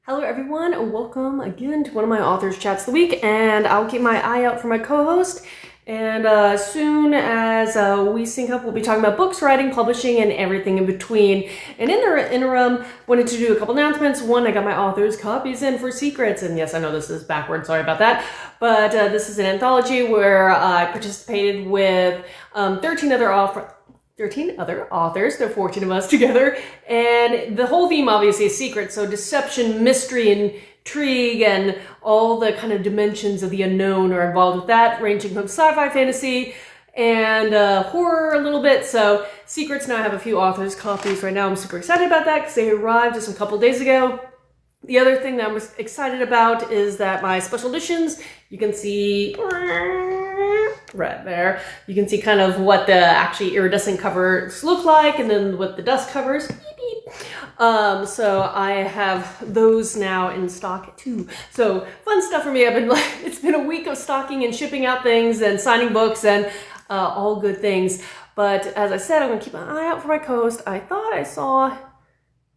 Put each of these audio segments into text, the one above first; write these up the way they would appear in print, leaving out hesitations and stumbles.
Hello everyone, and welcome again to one of my authors chats of the week, and I'll keep my eye out for my co-host. And as soon as we sync up, we'll be talking about books, writing, publishing, and everything in between. And in the interim, wanted to do a couple announcements. One, I got my author's copies in for Secrets, and yes, I know this is backward, sorry about that. But this is an anthology where I participated with 13 other authors, there are 14 of us together, and the whole theme obviously is secret, so deception, mystery, and intrigue, and all the kind of dimensions of the unknown are involved with that, ranging from sci-fi, fantasy, and horror a little bit. So Secrets, now I have a few authors' copies right now. I'm super excited about that because they arrived just a couple days ago. The other thing that I'm excited about is that my special editions, you can see right there, you can see kind of what the actually iridescent covers look like, and then what the dust covers. Beep, beep. So I have those now in stock too. So fun stuff for me. It's been a week of stocking and shipping out things and signing books and all good things. But as I said, I'm gonna keep an eye out for my co-host. I thought I saw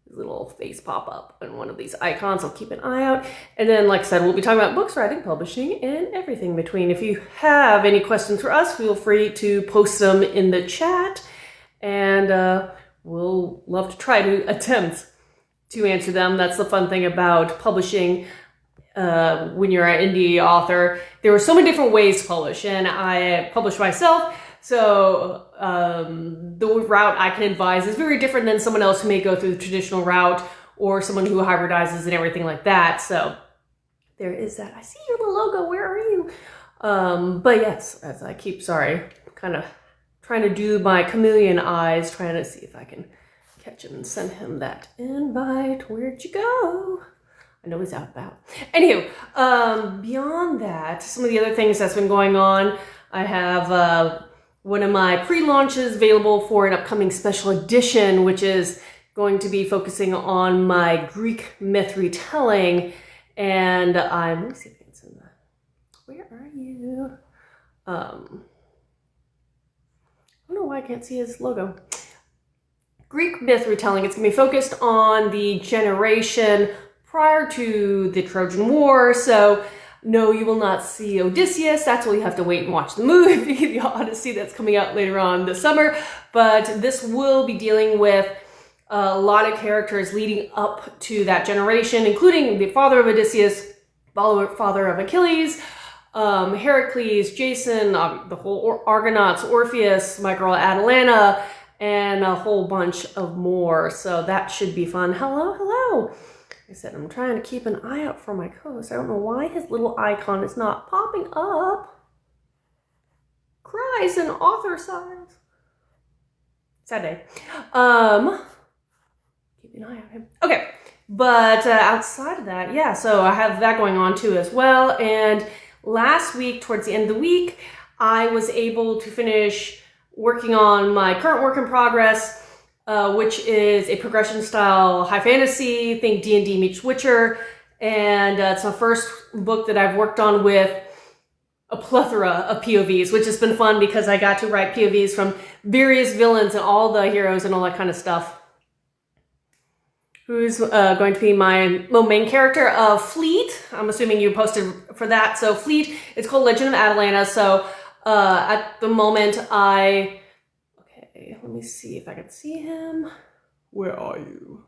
little face pop up on one of these icons. I'll keep an eye out. And then, like I said, we'll be talking about books, writing, publishing, and everything in between. If you have any questions for us, feel free to post them in the chat, and we'll love to try to attempt to answer them. That's the fun thing about publishing. When you're an indie author, there are so many different ways to publish, and I publish myself. So the route I can advise is very different than someone else who may go through the traditional route, or someone who hybridizes and everything like that. So there is that. I see your little logo. Where are you? But yes, as I keep, kind of trying to do my chameleon eyes, trying to see if I can catch him and send him that invite. Where'd you go? I know he's out about. Anywho, beyond that, some of the other things that's been going on, I have one of my pre-launches available for an upcoming special edition, which is going to be focusing on my Greek myth retelling. And let me see if I can send that. Where are you? I don't know why I can't see his logo. Greek myth retelling. It's going to be focused on the generation prior to the Trojan War. So no, you will not see Odysseus. That's why you have to wait and watch the movie, the Odyssey, that's coming out later on this summer. But this will be dealing with a lot of characters leading up to that generation, including the father of Odysseus, father of Achilles, Heracles, Jason, the whole Argonauts, Orpheus, my girl Atalanta, and a whole bunch of more. So that should be fun. Hello, hello. I said, I'm trying to keep an eye out for my co-host. I don't know why his little icon is not popping up. Cries in author size. Sad day. Keep an eye on him. Okay, but outside of that, yeah, so I have that going on too as well. And last week, towards the end of the week, I was able to finish working on my current work in progress, which is a progression style high fantasy, think D&D meets Witcher, and it's my first book that I've worked on with a plethora of POVs, which has been fun because I got to write POVs from various villains and all the heroes and all that kind of stuff. Who's going to be my main character of Fleet? I'm assuming you posted for that. So Fleet, it's called Legend of Atalanta. So at the moment let me see if I can see him. Where are you?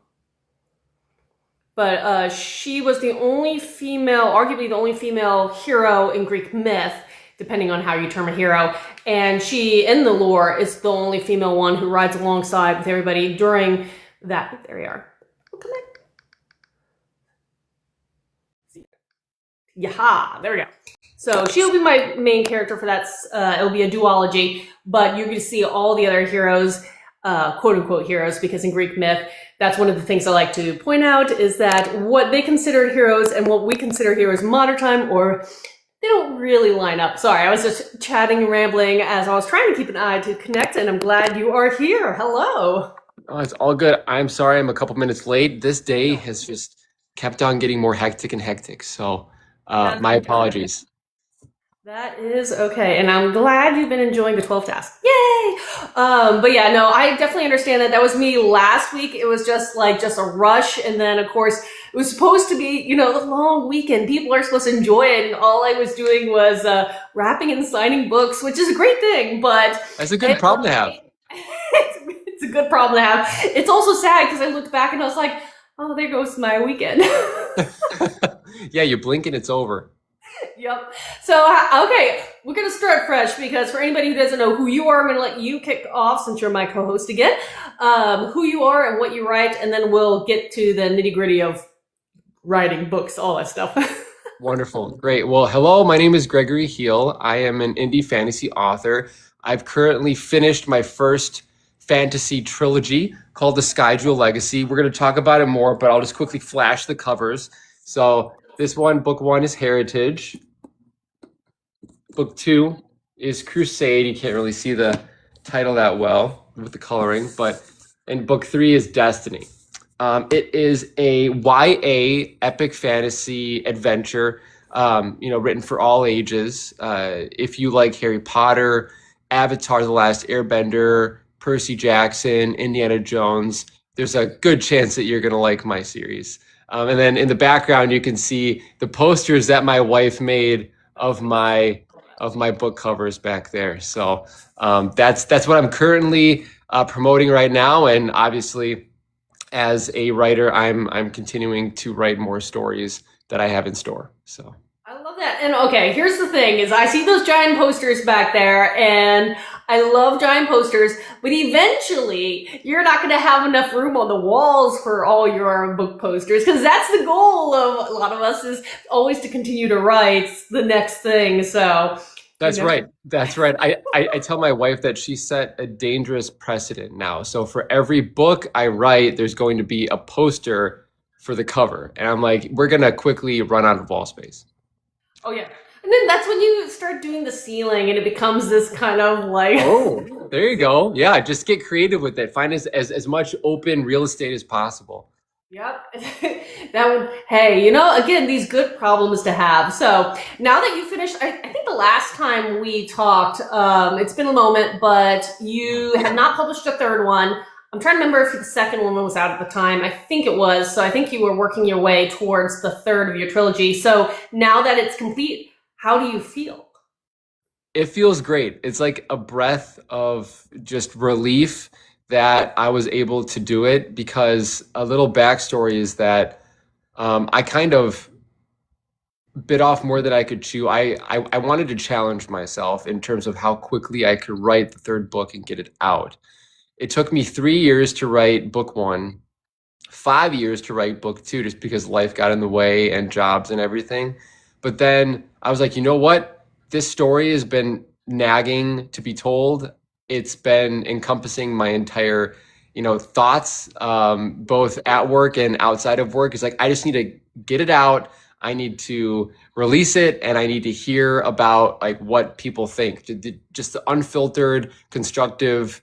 But she was the only female, arguably the only female hero in Greek myth, depending on how you term a hero. And she, in the lore, is the only female one who rides alongside with everybody during that. There we are. Oh, come back. Yaha, there we go. So she'll be my main character for that. It'll be a duology, but you're going to see all the other heroes, quote unquote heroes, because in Greek myth, that's one of the things I like to point out is that what they considered heroes and what we consider heroes in modern time, or they don't really line up. Sorry, I was just chatting and rambling as I was trying to keep an eye to connect, and I'm glad you are here. Hello. Oh, it's all good. I'm sorry I'm a couple minutes late. This day has just kept on getting more hectic and hectic. So my apologies. That is okay, and I'm glad you've been enjoying the 12 tasks. Yay! But yeah, no, I definitely understand that. That was me last week. It was just a rush, and then of course It was supposed to be, the long weekend. People are supposed to enjoy it, and all I was doing was wrapping and signing books, which is a great thing, but That's a good it, problem to have. it's a good problem to have. It's also sad because I looked back and I was like, oh, there goes my weekend. Yeah, you blink and it's over. Yep. So, okay, we're going to start fresh because for anybody who doesn't know who you are, I'm going to let you kick off since you're my co-host again, who you are and what you write, and then we'll get to the nitty gritty of writing books, all that stuff. Wonderful. Great. Well, hello, my name is Gregory Heal. I am an indie fantasy author. I've currently finished my first fantasy trilogy called The Sky Jewel Legacy. We're going to talk about it more, but I'll just quickly flash the covers. So this one, book one is Heritage. Book two is Crusade. You can't really see the title that well with the coloring, and book three is Destiny. It is a YA epic fantasy adventure, written for all ages. If you like Harry Potter, Avatar: The Last Airbender, Percy Jackson, Indiana Jones, there's a good chance that you're going to like my series. And then in the background, you can see the posters that my wife made of my book covers back there. So that's what I'm currently promoting right now, and obviously, as a writer, I'm continuing to write more stories that I have in store. So I love that. And okay, here's the thing is I see those giant posters back there and I love giant posters, but eventually you're not going to have enough room on the walls for all your book posters because that's the goal of a lot of us is always to continue to write the next thing. So that's right. That's right. I tell my wife that she set a dangerous precedent now. So for every book I write, there's going to be a poster for the cover. And I'm like, we're going to quickly run out of wall space. Oh, yeah. And then that's when you start doing the ceiling and it becomes this kind of like... Oh, there you go. Yeah, just get creative with it. Find as much open real estate as possible. Yep. That would, hey, again, these good problems to have. So now that you finished, I think the last time we talked, it's been a moment, but you had not published a third one. I'm trying to remember if the second one was out at the time. I think it was. So I think you were working your way towards the third of your trilogy. So now that it's complete, how do you feel? It feels great. It's like a breath of just relief that I was able to do it, because a little backstory is that I kind of bit off more than I could chew. I wanted to challenge myself in terms of how quickly I could write the third book and get it out. It took me 3 years to write book one, 5 years to write book two, just because life got in the way and jobs and everything. But then I was like, you know what? This story has been nagging to be told. It's been encompassing my entire, thoughts, both at work and outside of work. It's like, I just need to get it out. I need to release it, and I need to hear about like what people think, just the unfiltered, constructive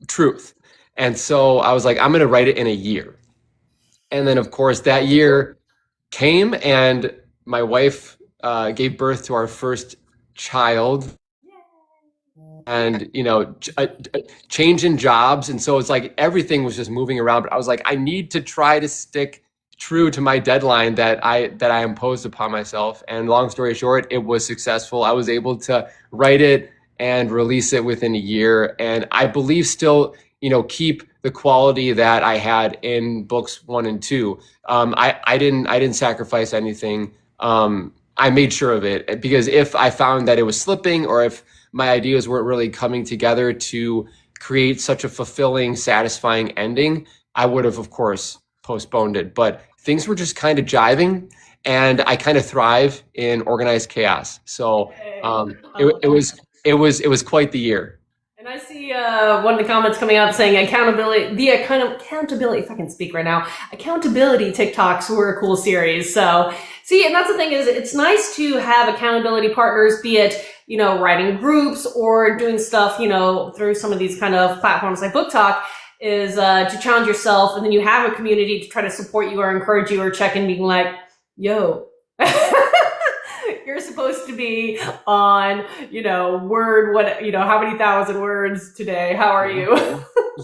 truth. And so I was like, I'm going to write it in a year. And then, of course, that year came, and my wife gave birth to our first child. And a change in jobs, and so it's like everything was just moving around. But I was like, I need to try to stick true to my deadline that I imposed upon myself. And long story short, it was successful. I was able to write it and release it within a year, and I believe still keep the quality that I had in books one and two. I didn't sacrifice anything. I made sure of it, because if I found that it was slipping, or if my ideas weren't really coming together to create such a fulfilling, satisfying ending, I would have, of course, postponed it. But things were just kind of jiving, and I kind of thrive in organized chaos. So it was quite the year. And I see one of the comments coming up saying accountability, accountability, if I can speak right now, accountability TikToks were a cool series. So see, and that's the thing is, it's nice to have accountability partners, be it, writing groups or doing stuff, through some of these kind of platforms like Book Talk, is to challenge yourself. And then you have a community to try to support you or encourage you or check in, being like, yo, you're supposed to be on, how many thousand words today? How are you?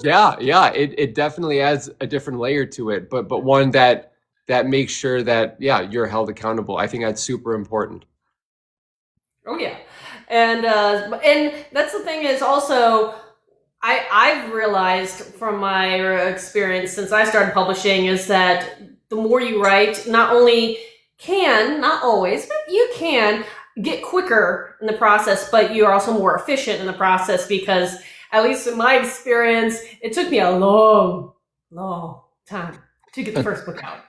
Yeah. It definitely adds a different layer to it, but one that that makes sure that, yeah, you're held accountable. I think that's super important. Oh yeah, and that's the thing is also I've realized from my experience since I started publishing is that the more you write, not only can, not always, but you can get quicker in the process, but you're also more efficient in the process because, at least in my experience, it took me a long, long time to get the first book out.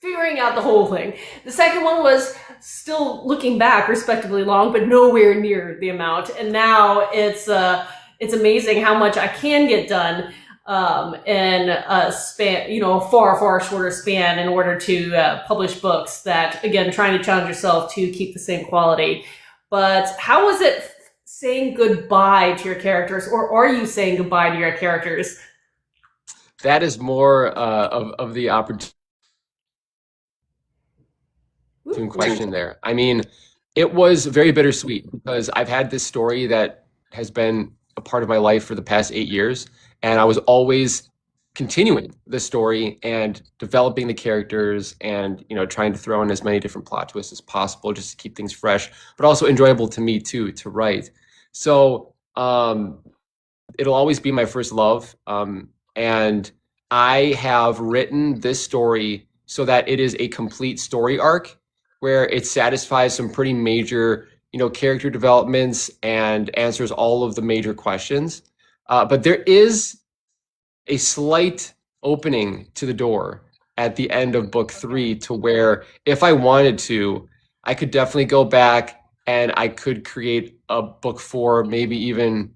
Figuring out the whole thing. The second one was still looking back respectively long, but nowhere near the amount. And now it's amazing how much I can get done in a span, a far, far shorter span in order to publish books that, again, trying to challenge yourself to keep the same quality. But how was it saying goodbye to your characters, or are you saying goodbye to your characters? That is more of the opportunity question there. I mean, it was very bittersweet because I've had this story that has been a part of my life for the past 8 years, and I was always continuing the story and developing the characters and trying to throw in as many different plot twists as possible just to keep things fresh, but also enjoyable to me too to write. So it'll always be my first love. And I have written this story so that it is a complete story arc where it satisfies some pretty major, character developments and answers all of the major questions. But there is a slight opening to the door at the end of book 3 to where if I wanted to, I could definitely go back and I could create a book 4, maybe even,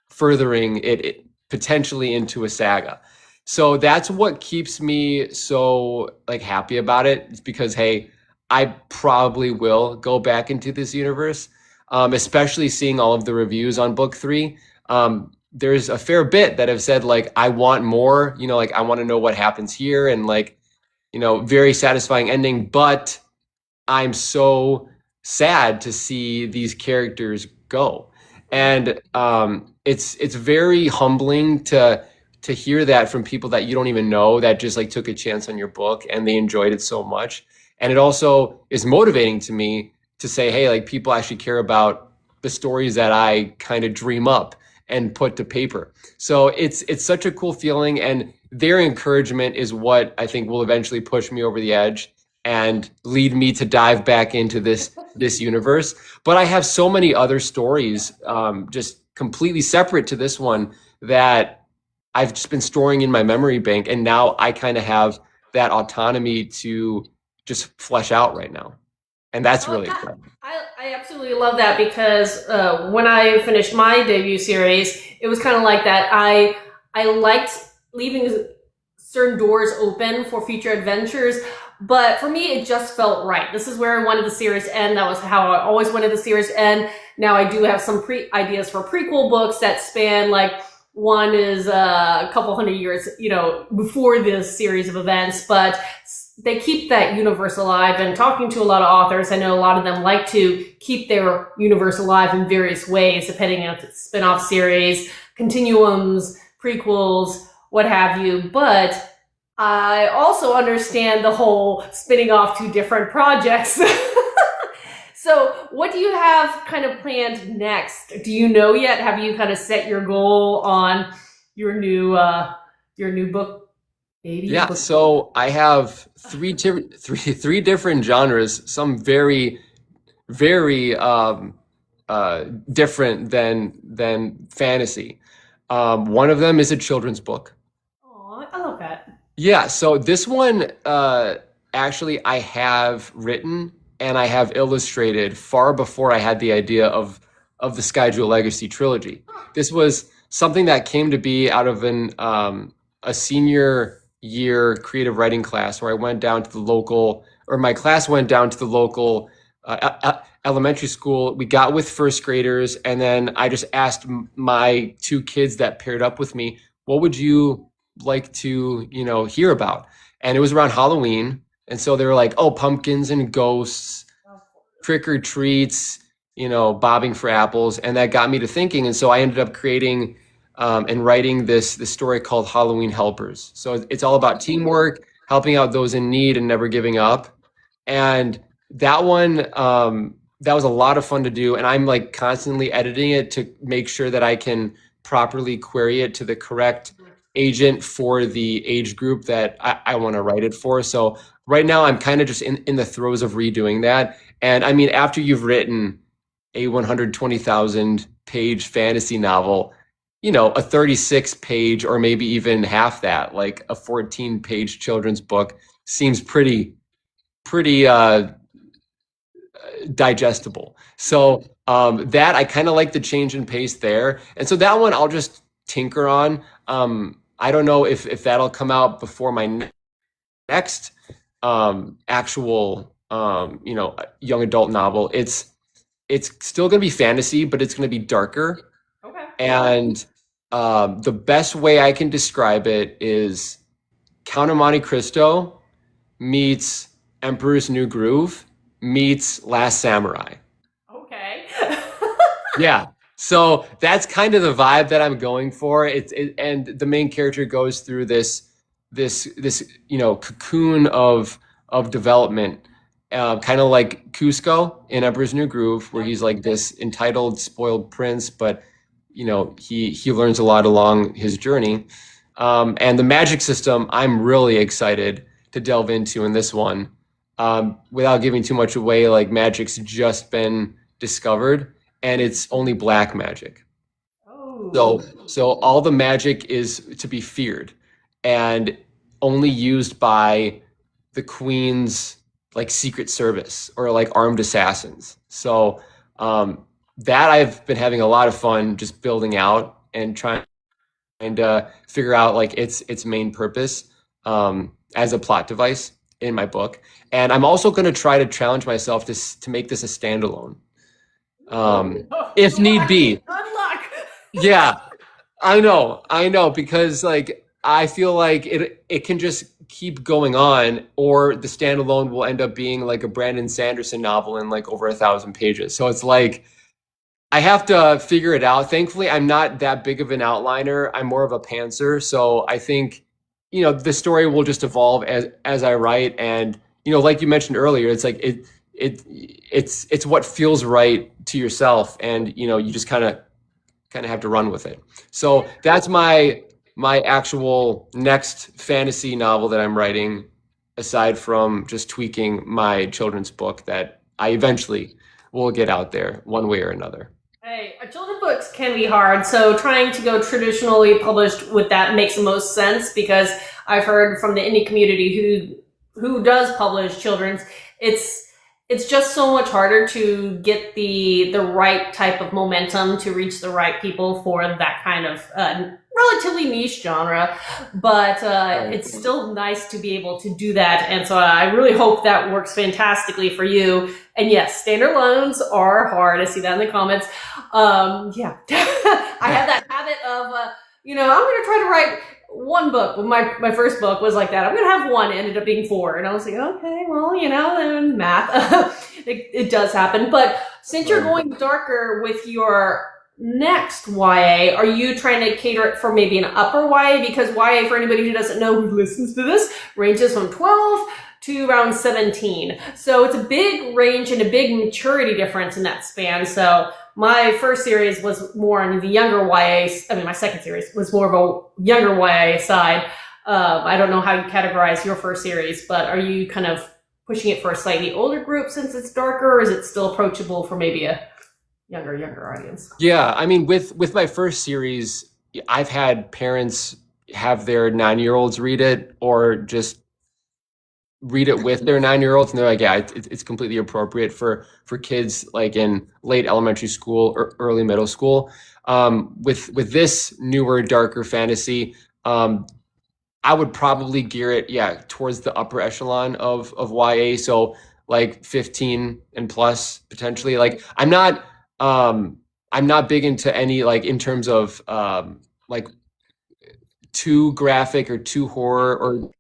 furthering it potentially into a saga. So that's what keeps me so like happy about it. It's because, hey, I probably will go back into this universe, especially seeing all of the reviews on book 3. There's a fair bit that have said like, I want more, like I want to know what happens here and like, very satisfying ending, but I'm so sad to see these characters go. And it's very humbling to hear that from people that you don't even know that just like took a chance on your book and they enjoyed it so much. And it also is motivating to me to say, hey, like people actually care about the stories that I kind of dream up and put to paper. So it's such a cool feeling, and their encouragement is what I think will eventually push me over the edge and lead me to dive back into this universe. But I have so many other stories, just completely separate to this one, that I've just been storing in my memory bank, and now I kind of have that autonomy to just flesh out right now, and that's really exciting. I absolutely love that because when I finished my debut series, it was kind of like that. I liked leaving certain doors open for future adventures, but for me, it just felt right. This is where I wanted the series to end. That was how I always wanted the series to end. Now I do have some ideas for prequel books that span like one is a couple hundred years, before this series of events, but they keep that universe alive. And talking to a lot of authors, I know a lot of them like to keep their universe alive in various ways, depending on if it's spin-off series, continuums, prequels, what have you. But I also understand the whole spinning off to different projects. So what do you have kind of planned next? Do you know yet? Have you kind of set your goal on your new book, baby? Yeah, book? so I have three different genres, some very, very different than fantasy. One of them is a children's book. Oh, I love that. Yeah, so this one actually I have written and I have illustrated far before I had the idea of the Sky Jewel Legacy trilogy. This was something that came to be out of a senior year creative writing class where I went down to the local, or my class went down to the local elementary school. We got with first graders, and then I just asked my 2 kids that paired up with me, what would you like to, hear about? And it was around Halloween. And so they were like, oh, pumpkins and ghosts, trick or treats, bobbing for apples. And that got me to thinking. And so I ended up creating and writing this story called Halloween Helpers. So it's all about teamwork, helping out those in need and never giving up. And that one, that was a lot of fun to do. And I'm like constantly editing it to make sure that I can properly query it to the correct agent for the age group that I want to write it for. So right now I'm kind of just in the throes of redoing that. And I mean, after you've written a 120,000 page fantasy novel, you know, a 36 page or maybe even half that, like a 14-page children's book seems pretty digestible. So that I kind of like the change in pace there. And so that one I'll just tinker on. I don't know if that'll come out before my next actual young adult novel. It's still going to be fantasy, but it's going to be darker. Okay. And the best way I can describe it is Count of Monte Cristo meets Emperor's New Groove meets Last Samurai. Okay. Yeah. So that's kind of the vibe that I'm going for. And the main character goes through this cocoon of development, kind of like Cusco in Emperor's New Groove, where he's like this entitled, spoiled prince, but he learns a lot along his journey. And the magic system, I'm really excited to delve into in this one. Without giving too much away, like magic's just been discovered, and it's only black magic. Oh. So all the magic is to be feared, and only used by the Queen's like secret service or like armed assassins. So that I've been having a lot of fun just building out and trying to figure out like its main purpose as a plot device in my book. And I'm also going to try to challenge myself to make this a standalone, if need be. Unlock. Yeah, I know, because like I feel like it can just keep going on, or the standalone will end up being like a Brandon Sanderson novel in like over 1,000 pages. So it's like I have to figure it out. Thankfully, I'm not that big of an outliner. I'm more of a pantser. So I think, the story will just evolve as I write. And, like you mentioned earlier, it's like it's what feels right to yourself. And, you just kind of have to run with it. So that's my actual next fantasy novel that I'm writing, aside from just tweaking my children's book that I eventually will get out there one way or another. Hey, children's books can be hard, so trying to go traditionally published with that makes the most sense, because I've heard from the indie community who does publish children's, it's just so much harder to get the right type of momentum to reach the right people for that kind of relatively niche genre, but it's still nice to be able to do that. And so I really hope that works fantastically for you. And yes, standard loans are hard. I see that in the comments. Yeah, I have that habit of, I'm going to try to write one book. My first book was like that. I'm going to have one, ended up being 4. And I was like, okay, well, then math, it does happen. But since you're going darker with your next YA, are you trying to cater it for maybe an upper YA? Because YA, for anybody who doesn't know, who listens to this, ranges from 12 to around 17. So it's a big range and a big maturity difference in that span. So my first series was more on the younger YA. My second series was more of a younger YA side. I don't know how you categorize your first series, but are you kind of pushing it for a slightly older group since it's darker, or is it still approachable for maybe a younger audience? Yeah, with my first series, I've had parents have their 9-year-olds read it, or just read it with their 9-year-olds, and they're like, yeah, it's completely appropriate for kids like in late elementary school or early middle school. With this newer, darker fantasy, I would probably gear it, towards the upper echelon of YA, so like 15 and plus potentially. Like I'm not big into any, like, in terms of like too graphic or too horror or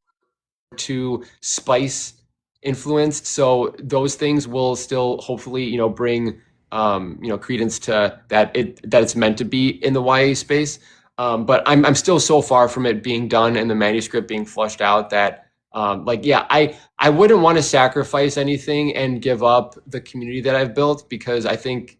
too spice influenced. So those things will still hopefully, bring credence to that it's meant to be in the YA space. But I'm still so far from it being done and the manuscript being flushed out that Like, yeah, I wouldn't want to sacrifice anything and give up the community that I've built because I think,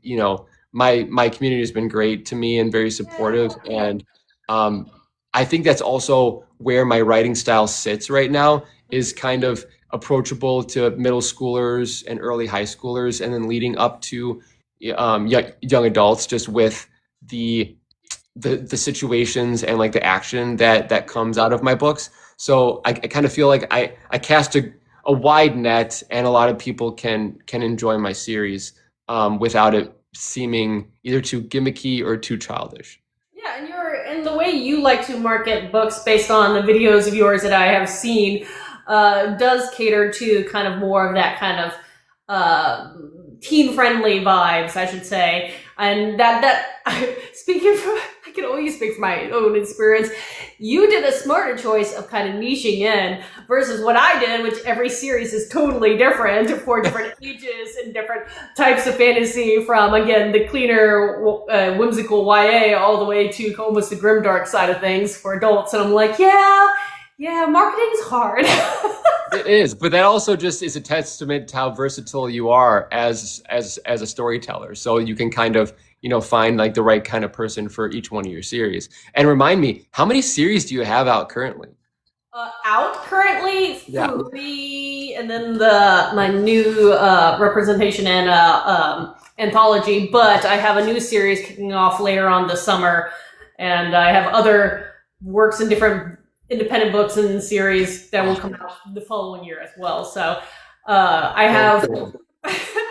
my community has been great to me and very supportive. And um, I think that's also where my writing style sits right now is kind of approachable to middle schoolers and early high schoolers, and then leading up to young adults, just with the the situations and like the action that comes out of my books. So I kind of feel like I cast a wide net, and a lot of people can enjoy my series without it seeming either too gimmicky or too childish. Yeah, and the way you like to market books based on the videos of yours that I have seen does cater to kind of more of that kind of teen friendly vibes, I should say. And speaking from, I can only speak from my own experience. You did a smarter choice of kind of niching in versus what I did, which every series is totally different for different ages and different types of fantasy, from again the cleaner, whimsical YA all the way to almost the grimdark side of things for adults. And I'm like, yeah, marketing is hard. It is, but that also just is a testament to how versatile you are as a storyteller. So you can kind of, find like the right kind of person for each one of your series. And remind me, how many series do you have out currently? Out currently Yeah. three, and then my new representation and anthology. But I have a new series kicking off later on this summer, and I have other works in different independent books and series that will come out the following year as well. So I have.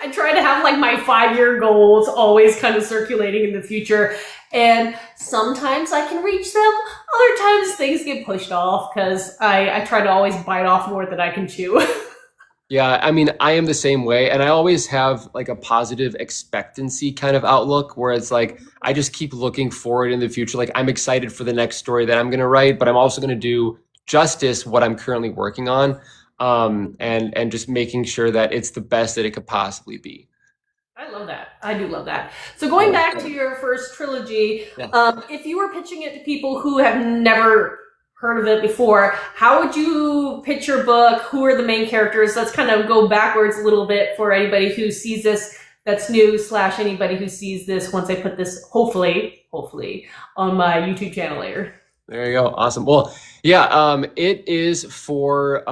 I try to have like my 5-year goals always kind of circulating in the future. And sometimes I can reach them. Other times things get pushed off because I try to always bite off more than I can chew. Yeah, I mean, I am the same way, and I always have like a positive expectancy kind of outlook where it's like I just keep looking forward in the future. Like I'm excited for the next story that I'm going to write, but I'm also going to do justice what I'm currently working on, and just making sure that it's the best that it could possibly be. I love that. I do love that. So going back to your first trilogy, Yeah. if you were pitching it to people who have never heard of it before, how would you pitch your book? Who are the main characters? Let's kind of go backwards a little bit for anybody who sees this that's new / anybody who sees this once I put this hopefully on my YouTube channel later. There you go. Awesome. Well, yeah, it is for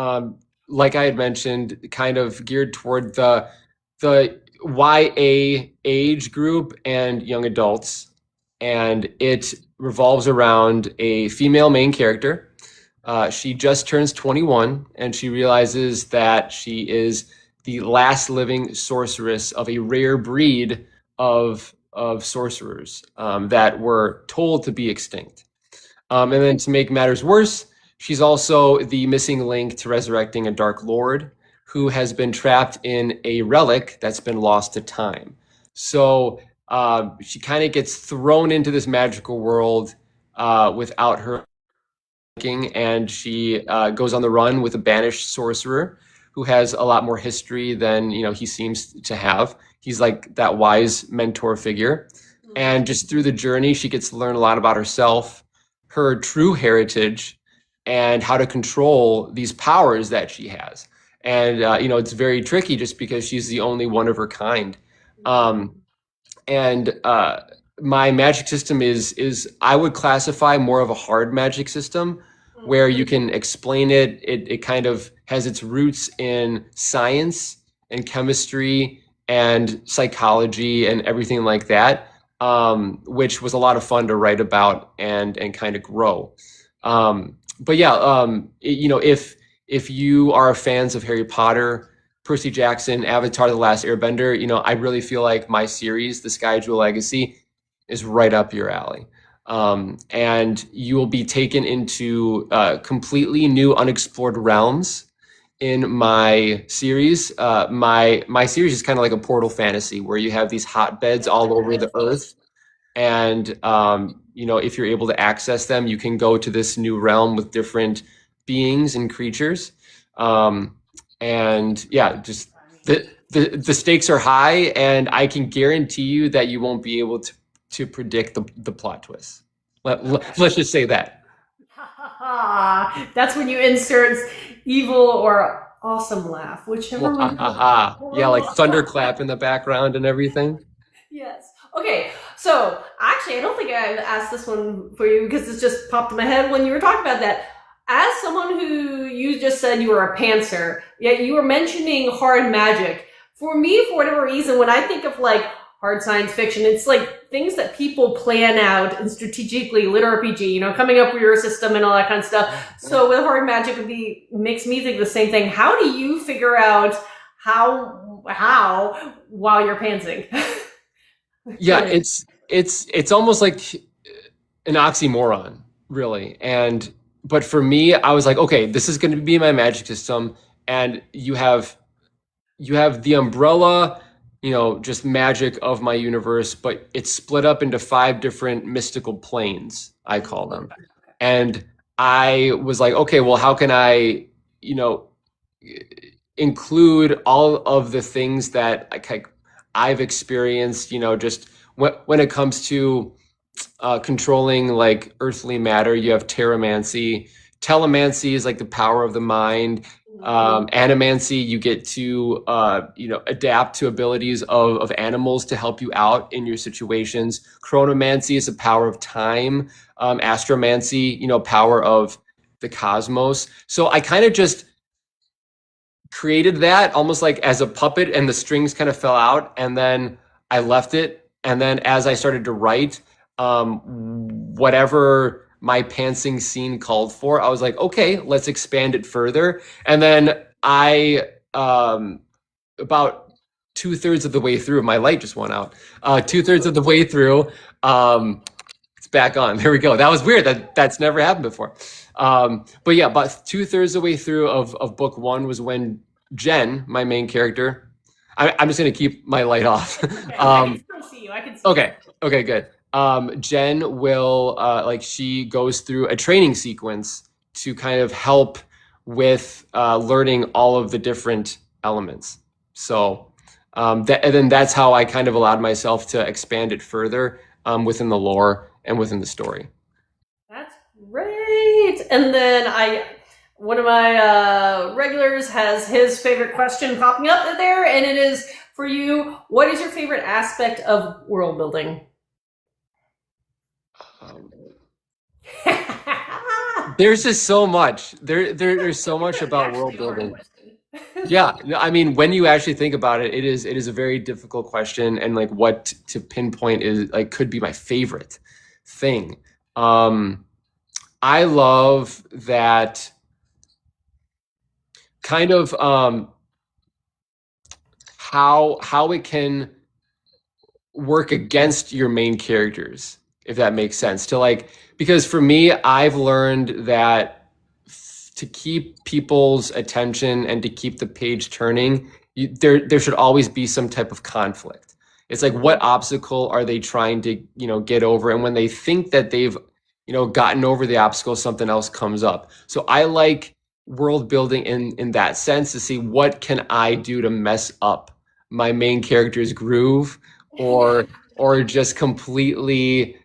like I had mentioned, kind of geared toward the YA age group and young adults, and it revolves around a female main character. She just turns 21, and she realizes that she is the last living sorceress of a rare breed of sorcerers that were told to be extinct. And then to make matters worse, she's also the missing link to resurrecting a Dark Lord who has been trapped in a relic that's been lost to time. So she kind of gets thrown into this magical world without her thinking, and she goes on the run with a banished sorcerer who has a lot more history than he seems to have. He's like that wise mentor figure, and just through the journey, she gets to learn a lot about herself, her true heritage, and how to control these powers that she has. And it's very tricky just because she's the only one of her kind. Um, and My magic system is I would classify more of a hard magic system where you can explain it. It kind of has its roots in science and chemistry and psychology and everything like that, which was a lot of fun to write about and kind of grow. But yeah, if you are fans of Harry Potter, Percy Jackson, Avatar: The Last Airbender, I really feel like my series, The Sky Jewel Legacy, is right up your alley. And you will be taken into completely new, unexplored realms in my series. My series is kind of like a portal fantasy where you have these hotbeds all over the earth, and if you're able to access them, you can go to this new realm with different beings and creatures. And yeah, just the stakes are high, and I can guarantee you that you won't be able to predict the plot twists. Let's just say that. That's when you insert evil or awesome laugh, whichever one you Yeah, like want. thunderclap in the background and everything. Yes. Okay. So actually, I don't think I asked this one for you because it just popped in my head when you were talking about that. As someone who you just said you were a pantser, yet you were mentioning hard magic. For me, for whatever reason, when I think of like hard science fiction, it's like things that people plan out and strategically, lit RPG, coming up with your system and all that kind of stuff. So with hard magic, would be makes me think the same thing. How do you figure out how while you're pantsing? Yeah, Curious. it's almost like an oxymoron, really. And but for me, I was like, okay, this is going to be my magic system, and you have the umbrella, just magic of my universe, but it's split up into five different mystical planes, I call them. And I was like, okay, well, how can I, you know, include all of the things that I've experienced, just when it comes to controlling like earthly matter. You have terramancy. Telemancy is like the power of the mind. Animancy, you get to adapt to abilities of animals to help you out in your situations. Chronomancy is the power of time. Astromancy, power of the cosmos. So I kind of just created that almost like as a puppet, and the strings kind of fell out, and then I left it. And then as I started to write, whatever my pantsing scene called for, I was like, okay, let's expand it further. And then about 2/3 of the way through, my light just went out. 2/3 of the way through, it's back on. There we go. That was weird. That's never happened before. But yeah, about 2/3 of the way through of book one was when Jen, my main character, I'm just gonna keep my light off. Okay, I can still see you. I can see Okay. Okay, good. Jen will she goes through a training sequence to kind of help with learning all of the different elements. So and then that's how I kind of allowed myself to expand it further within the lore and within the story. That's great. And then one of my regulars has his favorite question popping up there, and it is for you. What is your favorite aspect of world building? Um, there's just so much. There's so much about world Actually, a hard building. question. Yeah, no, I mean, when you actually think about it, it is a very difficult question, and like what to pinpoint is like could be my favorite thing. Um, I love that kind of how it can work against your main characters, if that makes sense. To like, because for me, I've learned that to keep people's attention and to keep the page turning, there should always be some type of conflict. It's like, what obstacle are they trying to, get over? And when they think that they've, gotten over the obstacle, something else comes up. So I like world building in that sense, to see what can I do to mess up my main character's groove, or just completely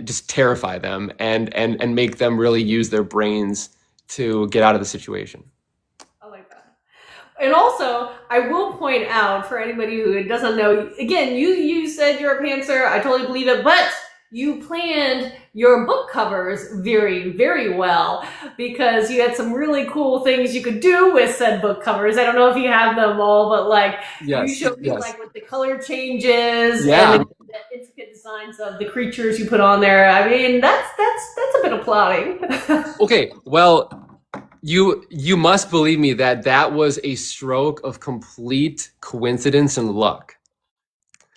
just terrify them, and make them really use their brains to get out of the situation. I like that. And also, I will point out for anybody who doesn't know, again, you said you're a pantser. I totally believe it, but you planned your book covers very, very well because you had some really cool things you could do with said book covers. I don't know if you have them all, but like you Yes, showed me yes. like with the color changes and Yeah. the intricate designs of the creatures you put on there. I mean, that's a bit of plotting. Okay, well, you must believe me that that was a stroke of complete coincidence and luck.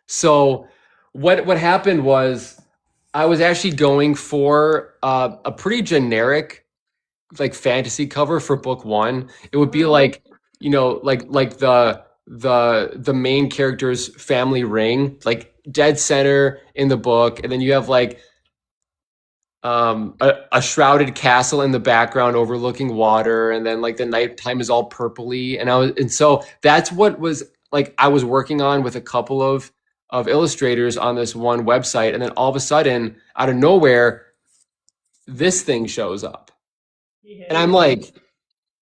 So what happened was I was actually going for a pretty generic like fantasy cover for book one. It would be like, like the main character's family ring, like dead center in the book, and then you have like a shrouded castle in the background overlooking water, and then like the nighttime is all purpley. And so that's what was like I was working on with a couple of illustrators on this one website, and then all of a sudden, out of nowhere, this thing shows up. And I'm Yeah. like,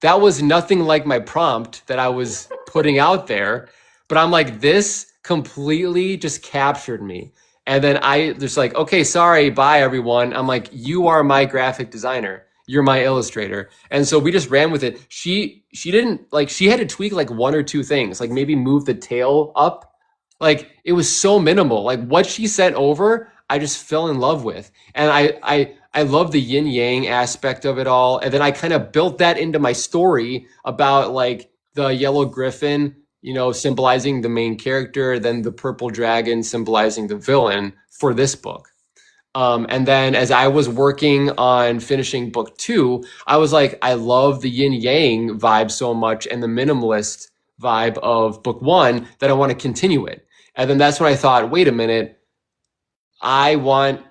that was nothing like my prompt that I was putting out there. But I'm like, this completely just captured me. And then I just like, okay, sorry, bye everyone. I'm like, you are my graphic designer. You're my illustrator. And so we just ran with it. She didn't like she had to tweak like one or two things, like maybe move the tail up. Like it was so minimal. Like what she sent over, I just fell in love with. And I love the yin yang aspect of it all. And then I kind of built that into my story about like the yellow griffin, symbolizing the main character, then the purple dragon symbolizing the villain for this book. And then as I was working on finishing book two, I was like, I love the yin yang vibe so much and the minimalist vibe of book one that I want to continue it. And then that's when I thought, wait a minute, I want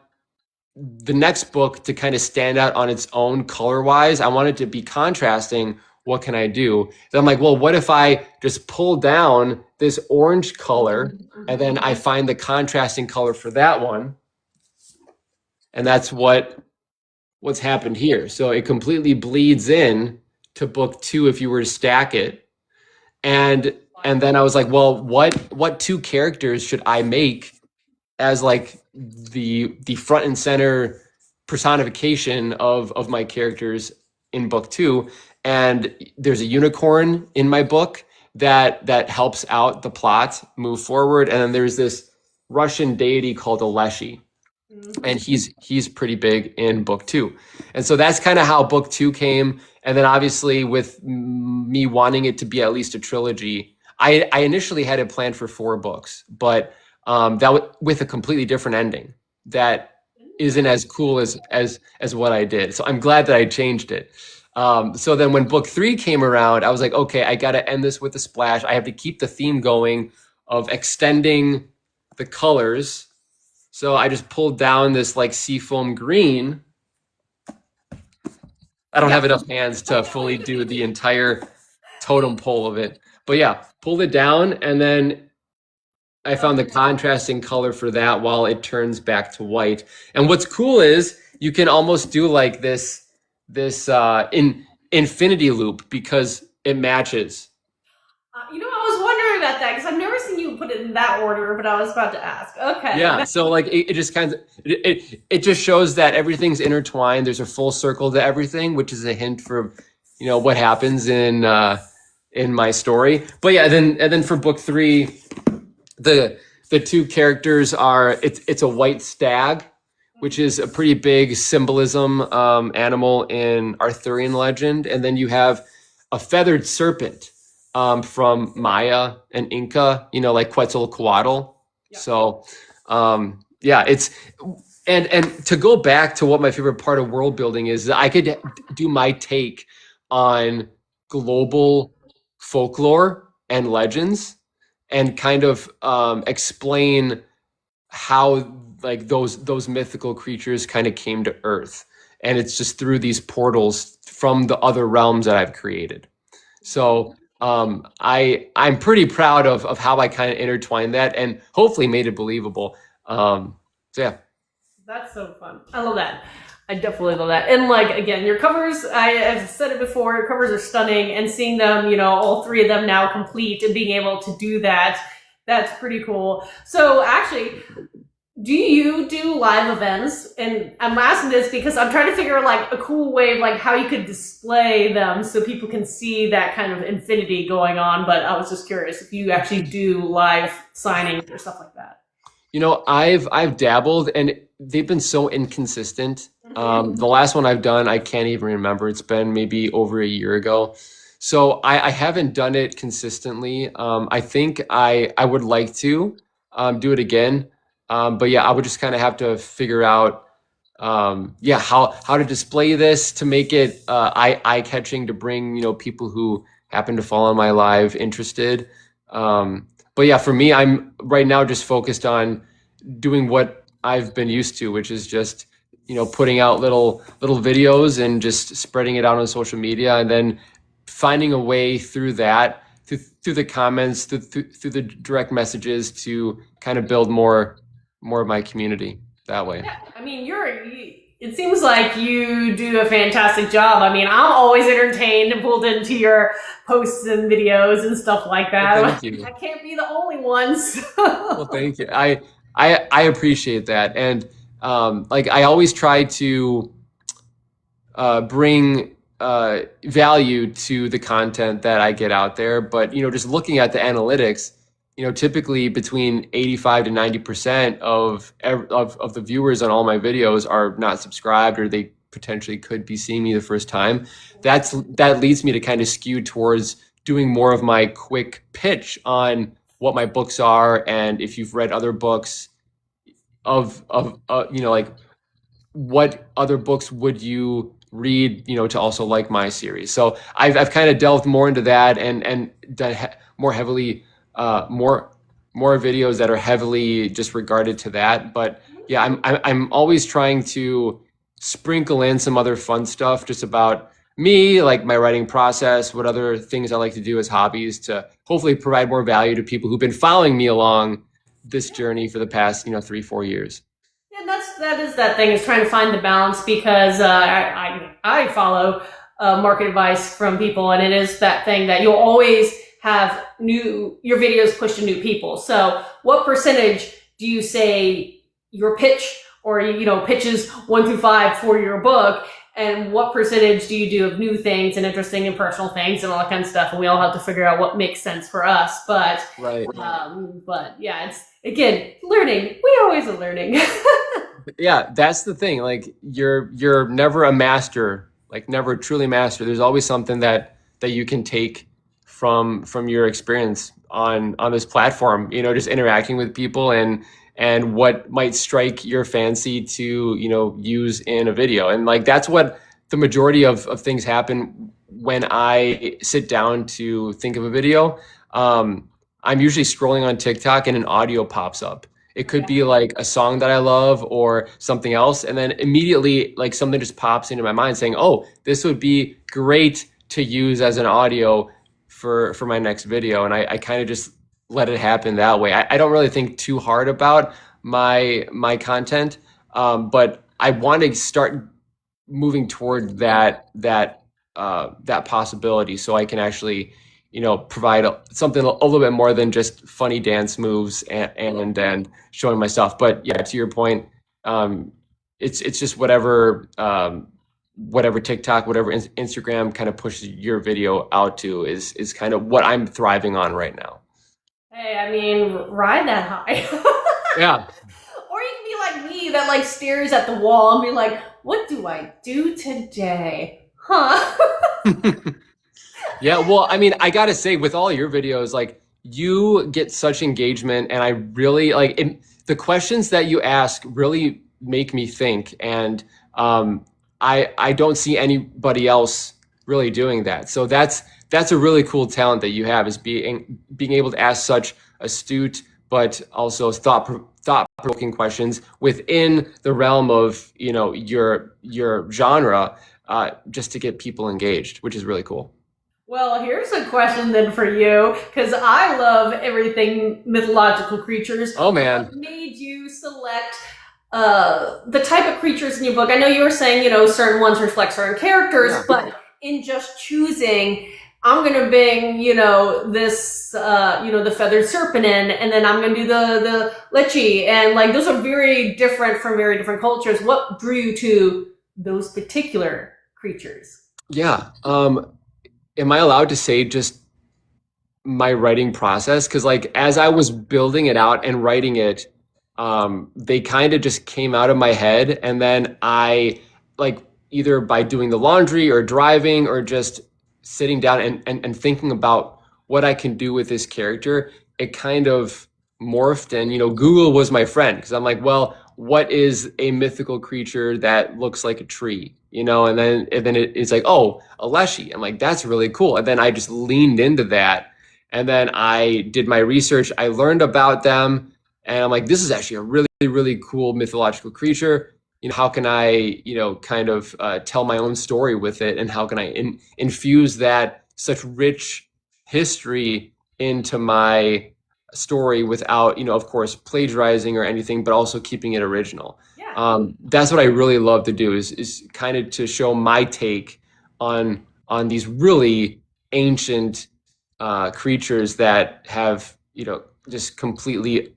the next book to kind of stand out on its own color wise. I want it to be contrasting. What can I do? Then I'm like, well, what if I just pull down this orange color and then I find the contrasting color for that one? And that's what's happened here. So it completely bleeds in to book two if you were to stack it. And then I was like, well, what two characters should I make as like the front and center personification of my characters in book two? And there's a unicorn in my book that helps out the plot move forward. And then there's this Russian deity called Aleshi, and he's pretty big in book two. And so that's kind of how book two came. And then obviously with me wanting it to be at least a trilogy, I initially had it planned for 4 books, but with a completely different ending that isn't as cool as what I did. So I'm glad that I changed it. So then when book 3 came around, I was like, okay, I got to end this with a splash. I have to keep the theme going of extending the colors. So I just pulled down this like seafoam green. I don't have enough hands to fully do the entire totem pole of it. But yeah, pulled it down and then I found the contrasting color for that while it turns back to white. And what's cool is you can almost do like this infinity loop because it matches. I was wondering about that because I've never seen you put it in that order, but I was about to ask. Okay. Yeah, so like it just kind of it just shows that everything's intertwined. There's a full circle to everything, which is a hint for what happens in my story. But yeah, then for book 3, the two characters are it's a white stag, which is a pretty big symbolism animal in Arthurian legend, and then you have a feathered serpent from Maya and Inca, like Quetzalcoatl. Yeah. So yeah, it's and to go back to what my favorite part of world building is, I could do my take on global folklore and legends and kind of explain how like those mythical creatures kind of came to Earth. And it's just through these portals from the other realms that I've created. So I'm pretty proud of how I kind of intertwined that and hopefully made it believable. So yeah. That's so fun. I love that. I definitely love that. And like, again, your covers, I've said it before, your covers are stunning, and seeing them, all 3 of them now complete and being able to do that, that's pretty cool. So actually, do you do live events? And I'm asking this because I'm trying to figure out like a cool way of like how you could display them so people can see that kind of infinity going on. But I was just curious if you actually do live signings or stuff like that. I've dabbled and they've been so inconsistent. The last one I've done, I can't even remember. It's been maybe over a year ago. So I haven't done it consistently. I think I would like to do it again. But yeah, I would just kind of have to figure out how to display this to make it eye-catching to bring, people who happen to follow my live interested. But yeah, for me, I'm right now just focused on doing what I've been used to, which is just, putting out little videos and just spreading it out on social media, and then finding a way through that, through the comments, through the direct messages to kind of build more of my community that way. Yeah, I mean, it seems like you do a fantastic job. I mean, I'm always entertained and pulled into your posts and videos and stuff like Well, that. thank you. I can't be the only one. Well, So. thank you. I appreciate that. And like I always try to bring value to the content that I get out there. But just looking at the analytics, typically between 85 to 90% of the viewers on all my videos are not subscribed, or they potentially could be seeing me the first time. That leads me to kind of skew towards doing more of my quick pitch on what my books are, and if you've read other books of like what other books would you read, to also like my series. So I've kind of delved more into that, and done more heavily, more videos that are heavily just regarded to that. But yeah, I'm always trying to sprinkle in some other fun stuff just about me, like my writing process, what other things I like to do as hobbies, to hopefully provide more value to people who've been following me along this journey for the past 3-4 years. Yeah, that is that thing, is trying to find the balance, because I follow market advice from people, and it is that thing that you'll always have your videos pushed to new people. So what percentage do you say your pitch, or pitches 1 through 5 for your book, and what percentage do you do of new things and interesting and personal things and all that kind of stuff? And we all have to figure out what makes sense for us. But Right. but yeah, it's again learning. We always are learning. Yeah, that's the thing. Like you're never a master, like never truly master. There's always something that you can take from your experience on this platform, just interacting with people, and what might strike your fancy to, use in a video. And like that's what the majority of things happen when I sit down to think of a video. I'm usually scrolling on TikTok and an audio pops up. It could be like a song that I love or something else. And then immediately like something just pops into my mind saying, oh, this would be great to use as an audio for my next video. And I kind of just let it happen that way. I don't really think too hard about my content. But I want to start moving toward that possibility, so I can actually provide something a little bit more than just funny dance moves and showing myself. But yeah, to your point, it's just whatever TikTok, whatever Instagram kind of pushes your video out to is kind of what I'm thriving on right now. Hey, I mean, ride that high. Yeah. Or you can be like me, that like stares at the wall and be like, what do I do today? Huh? Yeah, well, I mean, I gotta say, with all your videos, like you get such engagement, and I really like it, the questions that you ask really make me think, and I don't see anybody else really doing that. So that's a really cool talent that you have, is being able to ask such astute but also thought provoking questions within the realm of your genre, just to get people engaged, which is really cool. Well, here's a question then for you, because I love everything mythological creatures. Oh What man. made you select the type of creatures in your book? I know you were saying, certain ones reflect certain characters, Yeah. but in just choosing, I'm going to bring, this, the feathered serpent in, and then I'm going to do the lechy. And like, those are very different from very different cultures. What drew you to those particular creatures? Yeah. Am I allowed to say just my writing process? Because like as I was building it out and writing it, they kind of just came out of my head, and then I, like, either by doing the laundry or driving or just sitting down and thinking about what I can do with this character, it kind of morphed. And Google was my friend, because I'm like, well, what is a mythical creature that looks like a tree? And then it's like, oh, a leshy. I'm like, that's really cool. And then I just leaned into that, and then I did my research. I learned about them, and I'm like, this is actually a really, really cool mythological creature. How can I, kind of tell my own story with it, and how can I infuse that such rich history into my story without, of course, plagiarizing or anything, but also keeping it original. Yeah. That's what I really love to do is kind of to show my take on these really ancient creatures that have, just completely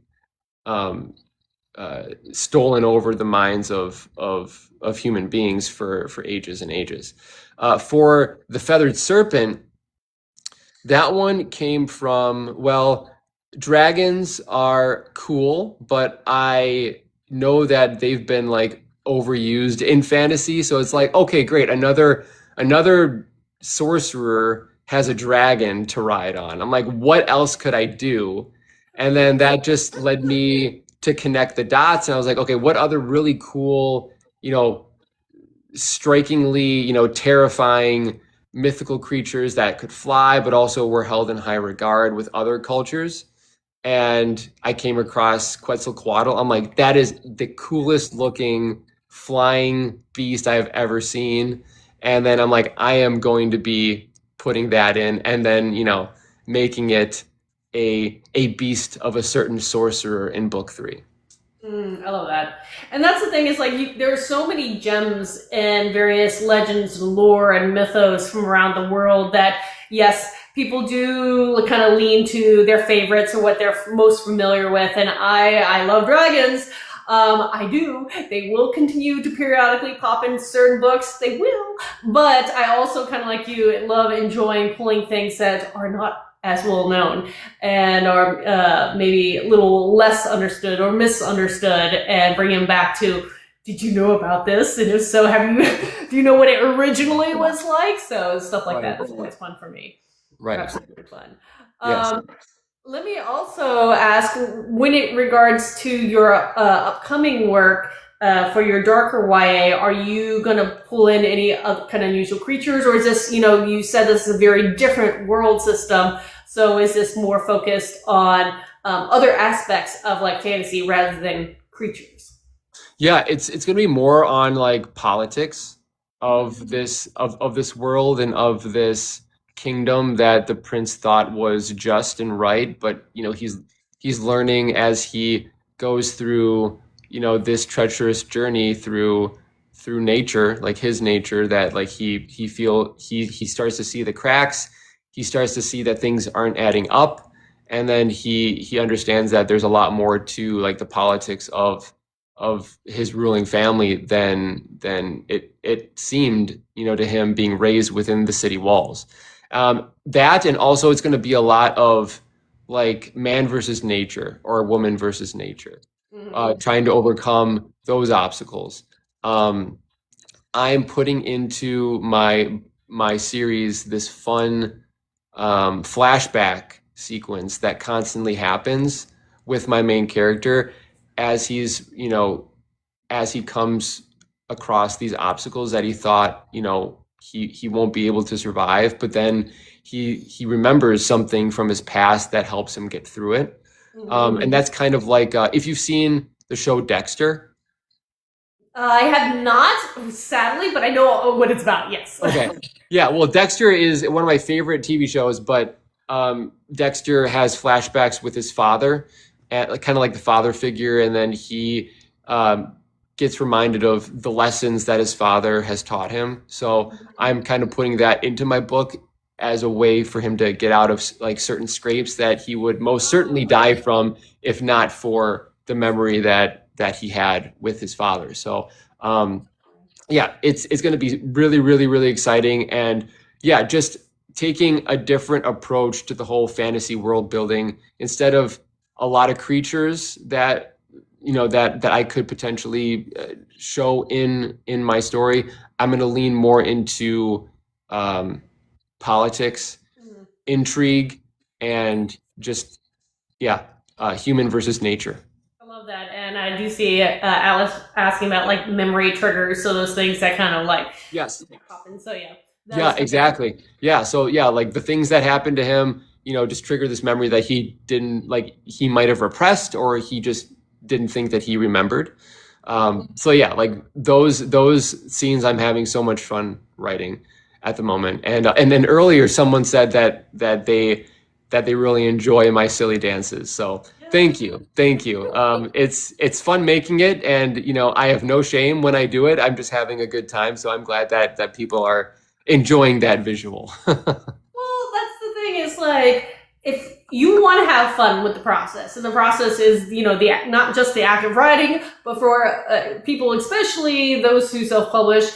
um, stolen over the minds of human beings for ages and ages. For the feathered serpent, that one came from, well, dragons are cool, but I know that they've been like overused in fantasy. So it's like, okay, great. Another sorcerer has a dragon to ride on. I'm like, what else could I do? And then that just led me to connect the dots. And I was like, okay, what other really cool, you know, strikingly, terrifying mythical creatures that could fly, but also were held in high regard with other cultures. And I came across Quetzalcoatl. I'm like, that is the coolest looking flying beast I've ever seen. And then I'm like, I am going to be putting that in, and then, making it a beast of a certain sorcerer in book 3. I love that. And that's the thing is like there are so many gems and various legends and lore and mythos from around the world that, yes, people do kind of lean to their favorites or what they're most familiar with. And I love dragons. I do. They will continue to periodically pop in certain books. They will. But I also kind of like you love enjoying pulling things that are not as well known and are maybe a little less understood or misunderstood, and bring them back to, did you know about this? And if so, do you know what it originally was like? So stuff like that is always fun for me. Right. Absolutely fun. Yes. Let me also ask, when it regards to your upcoming work, for your darker YA, are you going to pull in any kind of unusual creatures, or is this, you said this is a very different world system, so is this more focused on other aspects of like fantasy rather than creatures? Yeah, it's going to be more on like politics of this world and of this kingdom that the prince thought was just and right, but he's learning as he goes through this treacherous journey through nature, like his nature, that like he starts to see the cracks. He starts to see that things aren't adding up, and then he understands that there's a lot more to like the politics of his ruling family than it seemed to him, being raised within the city walls. That, and also it's going to be a lot of like man versus nature or woman versus nature. Trying to overcome those obstacles. I'm putting into my series this fun flashback sequence that constantly happens with my main character as as he comes across these obstacles that he thought he won't be able to survive, but then he remembers something from his past that helps him get through it. And that's kind of like, if you've seen the show Dexter. I have not, sadly, but I know what it's about, yes. Okay. Yeah, well, Dexter is one of my favorite TV shows, but Dexter has flashbacks with his father, kind of like the father figure, and then he gets reminded of the lessons that his father has taught him. So I'm kind of putting that into my book as a way for him to get out of like certain scrapes that he would most certainly die from if not for the memory that he had with his father. So yeah, it's going to be really, really, really exciting. And yeah, just taking a different approach to the whole fantasy world building. Instead of a lot of creatures that that I could potentially show in my story, I'm going to lean more into politics, intrigue, and just human versus nature. I love that, and I do see Alice asking about like memory triggers, so those things that kind of like yes happen. So exactly. Yeah, so like the things that happened to him, just trigger this memory that he didn't like, he might have repressed, or he just didn't think that he remembered. So yeah, like those scenes I'm having so much fun writing at the moment. And then earlier someone said that they really enjoy my silly dances. So Thank you. Thank you. It's fun making it, and I have no shame when I do it. I'm just having a good time, so I'm glad that people are enjoying that visual. Well, that's the thing. Is like if you want to have fun with the process, and the process is the not just the act of writing, but for people, especially those who self-publish,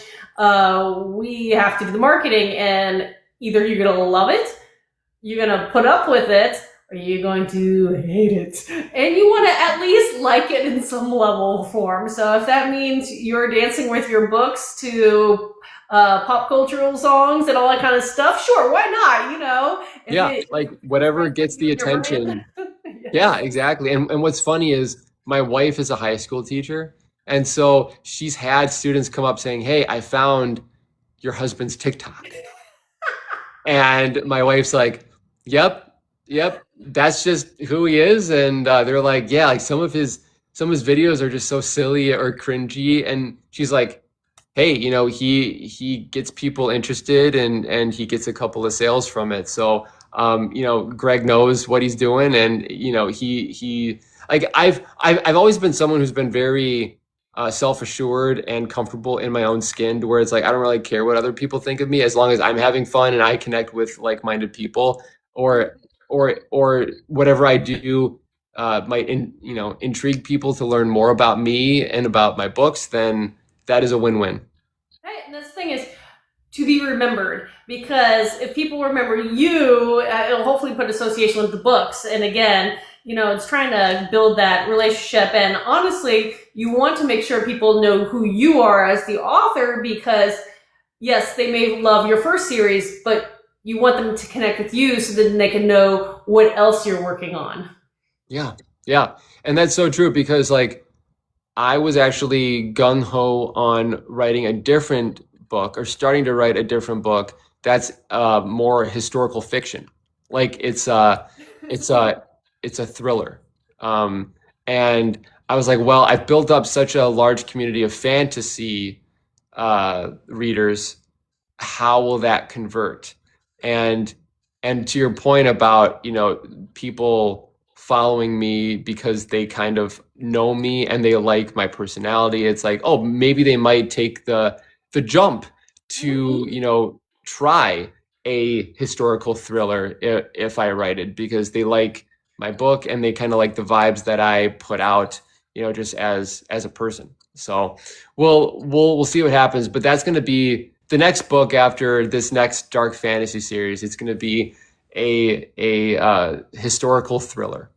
we have to do the marketing, and either you're gonna love it, you're gonna put up with it, or you're going to hate it. And you want to at least like it in some level of form. So if that means you're dancing with your books to pop cultural songs and all that kind of stuff, sure, why not? If Yeah, it like whatever gets the your brand. attention. Yeah, Yes. exactly. And what's funny is my wife is a high school teacher, and so she's had students come up saying, "Hey, I found your husband's TikTok." And my wife's like, "Yep, yep, that's just who he is." And they're like, "Yeah, like some of his videos are just so silly or cringy." And she's like, "Hey, he gets people interested, and he gets a couple of sales from it. So, Greg knows what he's doing, and he like I've always been someone who's been very self-assured and comfortable in my own skin, to where it's like I don't really care what other people think of me, as long as I'm having fun and I connect with like-minded people, or or whatever I do might intrigue people to learn more about me and about my books. Then that is a win-win. Right, and this thing is to be remembered, because if people remember you, it'll hopefully put association with the books. And again, it's trying to build that relationship. And honestly, you want to make sure people know who you are as the author, because yes, they may love your first series, but you want them to connect with you so that they can know what else you're working on. Yeah, yeah, and that's so true, because like I was actually gung ho on writing a different book, or starting to write a different book that's more historical fiction. Like it's a it's a thriller. Um, and I was like, well, I've built up such a large community of fantasy readers. How will that convert? And and to your point about, people following me because they kind of know me and they like my personality, it's like, oh, maybe they might take the jump to, try a historical thriller if I write it, because they like my book and they kind of like the vibes that I put out, just as a person. So we'll see what happens, but that's going to be the next book after this next dark fantasy series. It's going to be a historical thriller.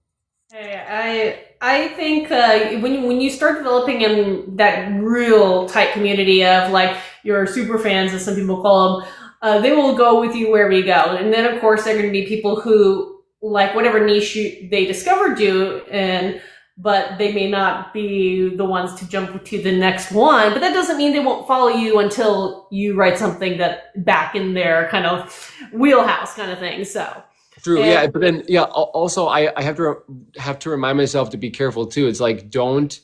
I think when you start developing in that real tight community of like your super fans, as some people call them, they will go with you wherever you go. And then of course there are going to be people who like whatever niche they discovered you in, but they may not be the ones to jump to the next one. But that doesn't mean they won't follow you until you write something that back in their kind of wheelhouse kind of thing. So. True, And yeah, but then yeah, also I have to remind myself to be careful too. It's like don't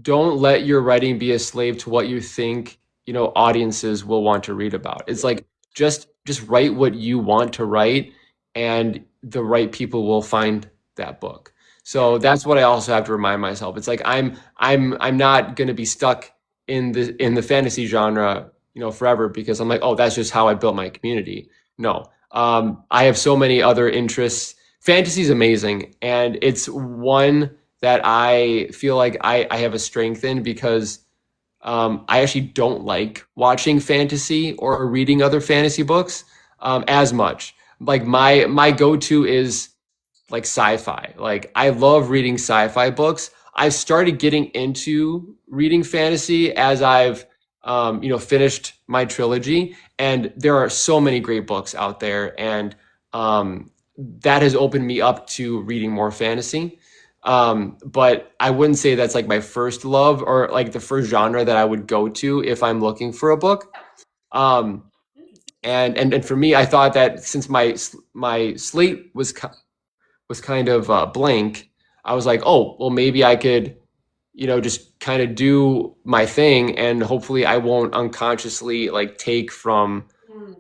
let your writing be a slave to what you think, audiences will want to read about. It's like just write what you want to write, and the right people will find that book. So that's what I also have to remind myself. It's like I'm not going to be stuck in the fantasy genre, forever, because I'm like, oh, that's just how I built my community. No. I have so many other interests. Fantasy is amazing, and it's one that I feel like I have a strength in, because I actually don't like watching fantasy or reading other fantasy books as much. Like my go-to is like sci-fi. Like I love reading sci-fi books. I've started getting into reading fantasy as I've finished my trilogy, and there are so many great books out there, and that has opened me up to reading more fantasy. But I wouldn't say that's like my first love, or like the first genre that I would go to if I'm looking for a book. Um, and for me, I thought that since my slate was kind of blank, I was like, oh, well, maybe I could, just kind of do my thing, and hopefully I won't unconsciously like take from,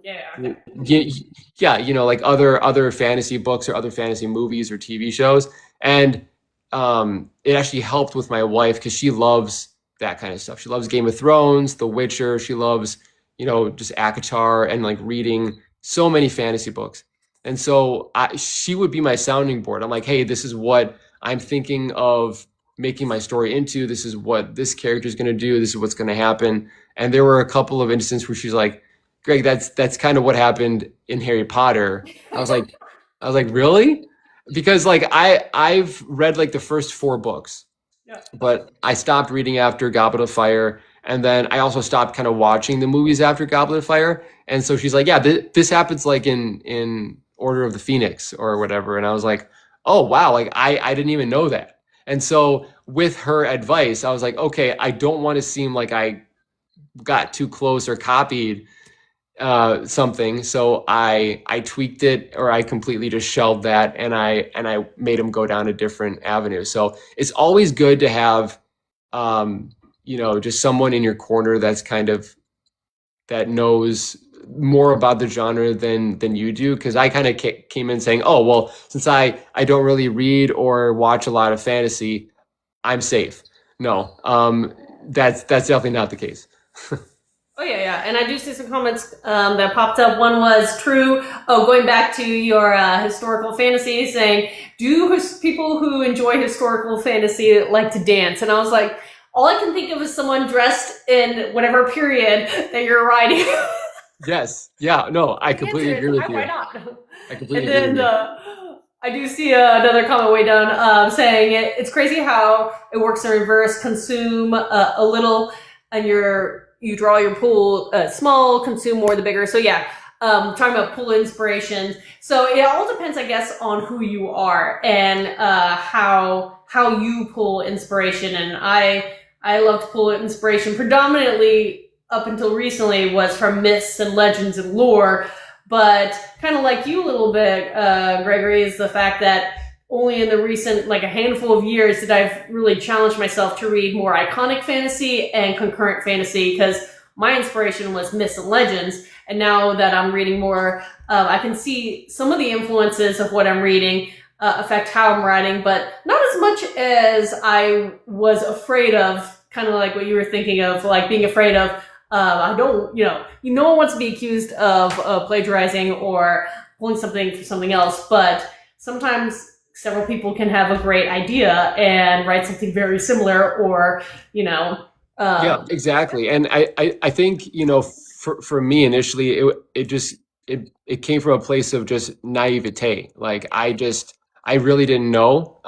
yeah, okay. yeah, like other fantasy books or other fantasy movies or TV shows. And it actually helped with my wife because she loves that kind of stuff. She loves Game of Thrones, The Witcher. She loves, just ACOTAR and like reading so many fantasy books. And so she would be my sounding board. I'm like, hey, this is what I'm thinking of making my story into. This is what this character is going to do. This is what's going to happen. And there were a couple of instances where she's like, Greg, that's kind of what happened in Harry Potter. I was like, I was like, really? Because like I've read like the first four books, Yeah. but I stopped reading after Goblet of Fire, and then I also stopped kind of watching the movies after Goblet of Fire. And so she's like, yeah, this happens like in Order of the Phoenix or whatever. And I was like, oh wow, like I didn't even know that. And so with her advice, I was like, okay, I don't want to seem like I got too close or copied something. So I tweaked it, or I completely just shelved that, and I made them go down a different avenue. So it's always good to have just someone in your corner that's kind of that knows more about the genre than you do, because I kind of came in saying, oh well, since I don't really read or watch a lot of fantasy, I'm safe. No, that's definitely not the case. Oh yeah, yeah, and I do see some comments that popped up. One was true. Oh, going back to your historical fantasy, saying, "Do people who enjoy historical fantasy like to dance?" And I was like, all I can think of is someone dressed in whatever period that you're writing. Yes. Yeah. No, I The completely answer agree is with why you. not? I And completely agree with then you. I do see another comment way down saying it's crazy how it works in reverse. Consume a little, and you draw your pool small. Consume more the bigger. So yeah, talking about pool inspirations. So it all depends, I guess, on who you are and how you pull inspiration. And I love to pull inspiration predominantly up until recently was from myths and legends and lore. But kind of like you a little bit, Gregory, is the fact that only in the recent, like a handful of years, did I really challenge myself to read more iconic fantasy and concurrent fantasy, because my inspiration was myths and legends. And now that I'm reading more, I can see some of the influences of what I'm reading affect how I'm writing, but not as much as I was afraid of, kind of like what you were thinking of, like being afraid of I don't, no one wants to be accused of plagiarizing or pulling something for something else, but sometimes several people can have a great idea and write something very similar, or, Yeah, exactly. And I think, for me initially, it came from a place of just naivete. Like I really didn't know,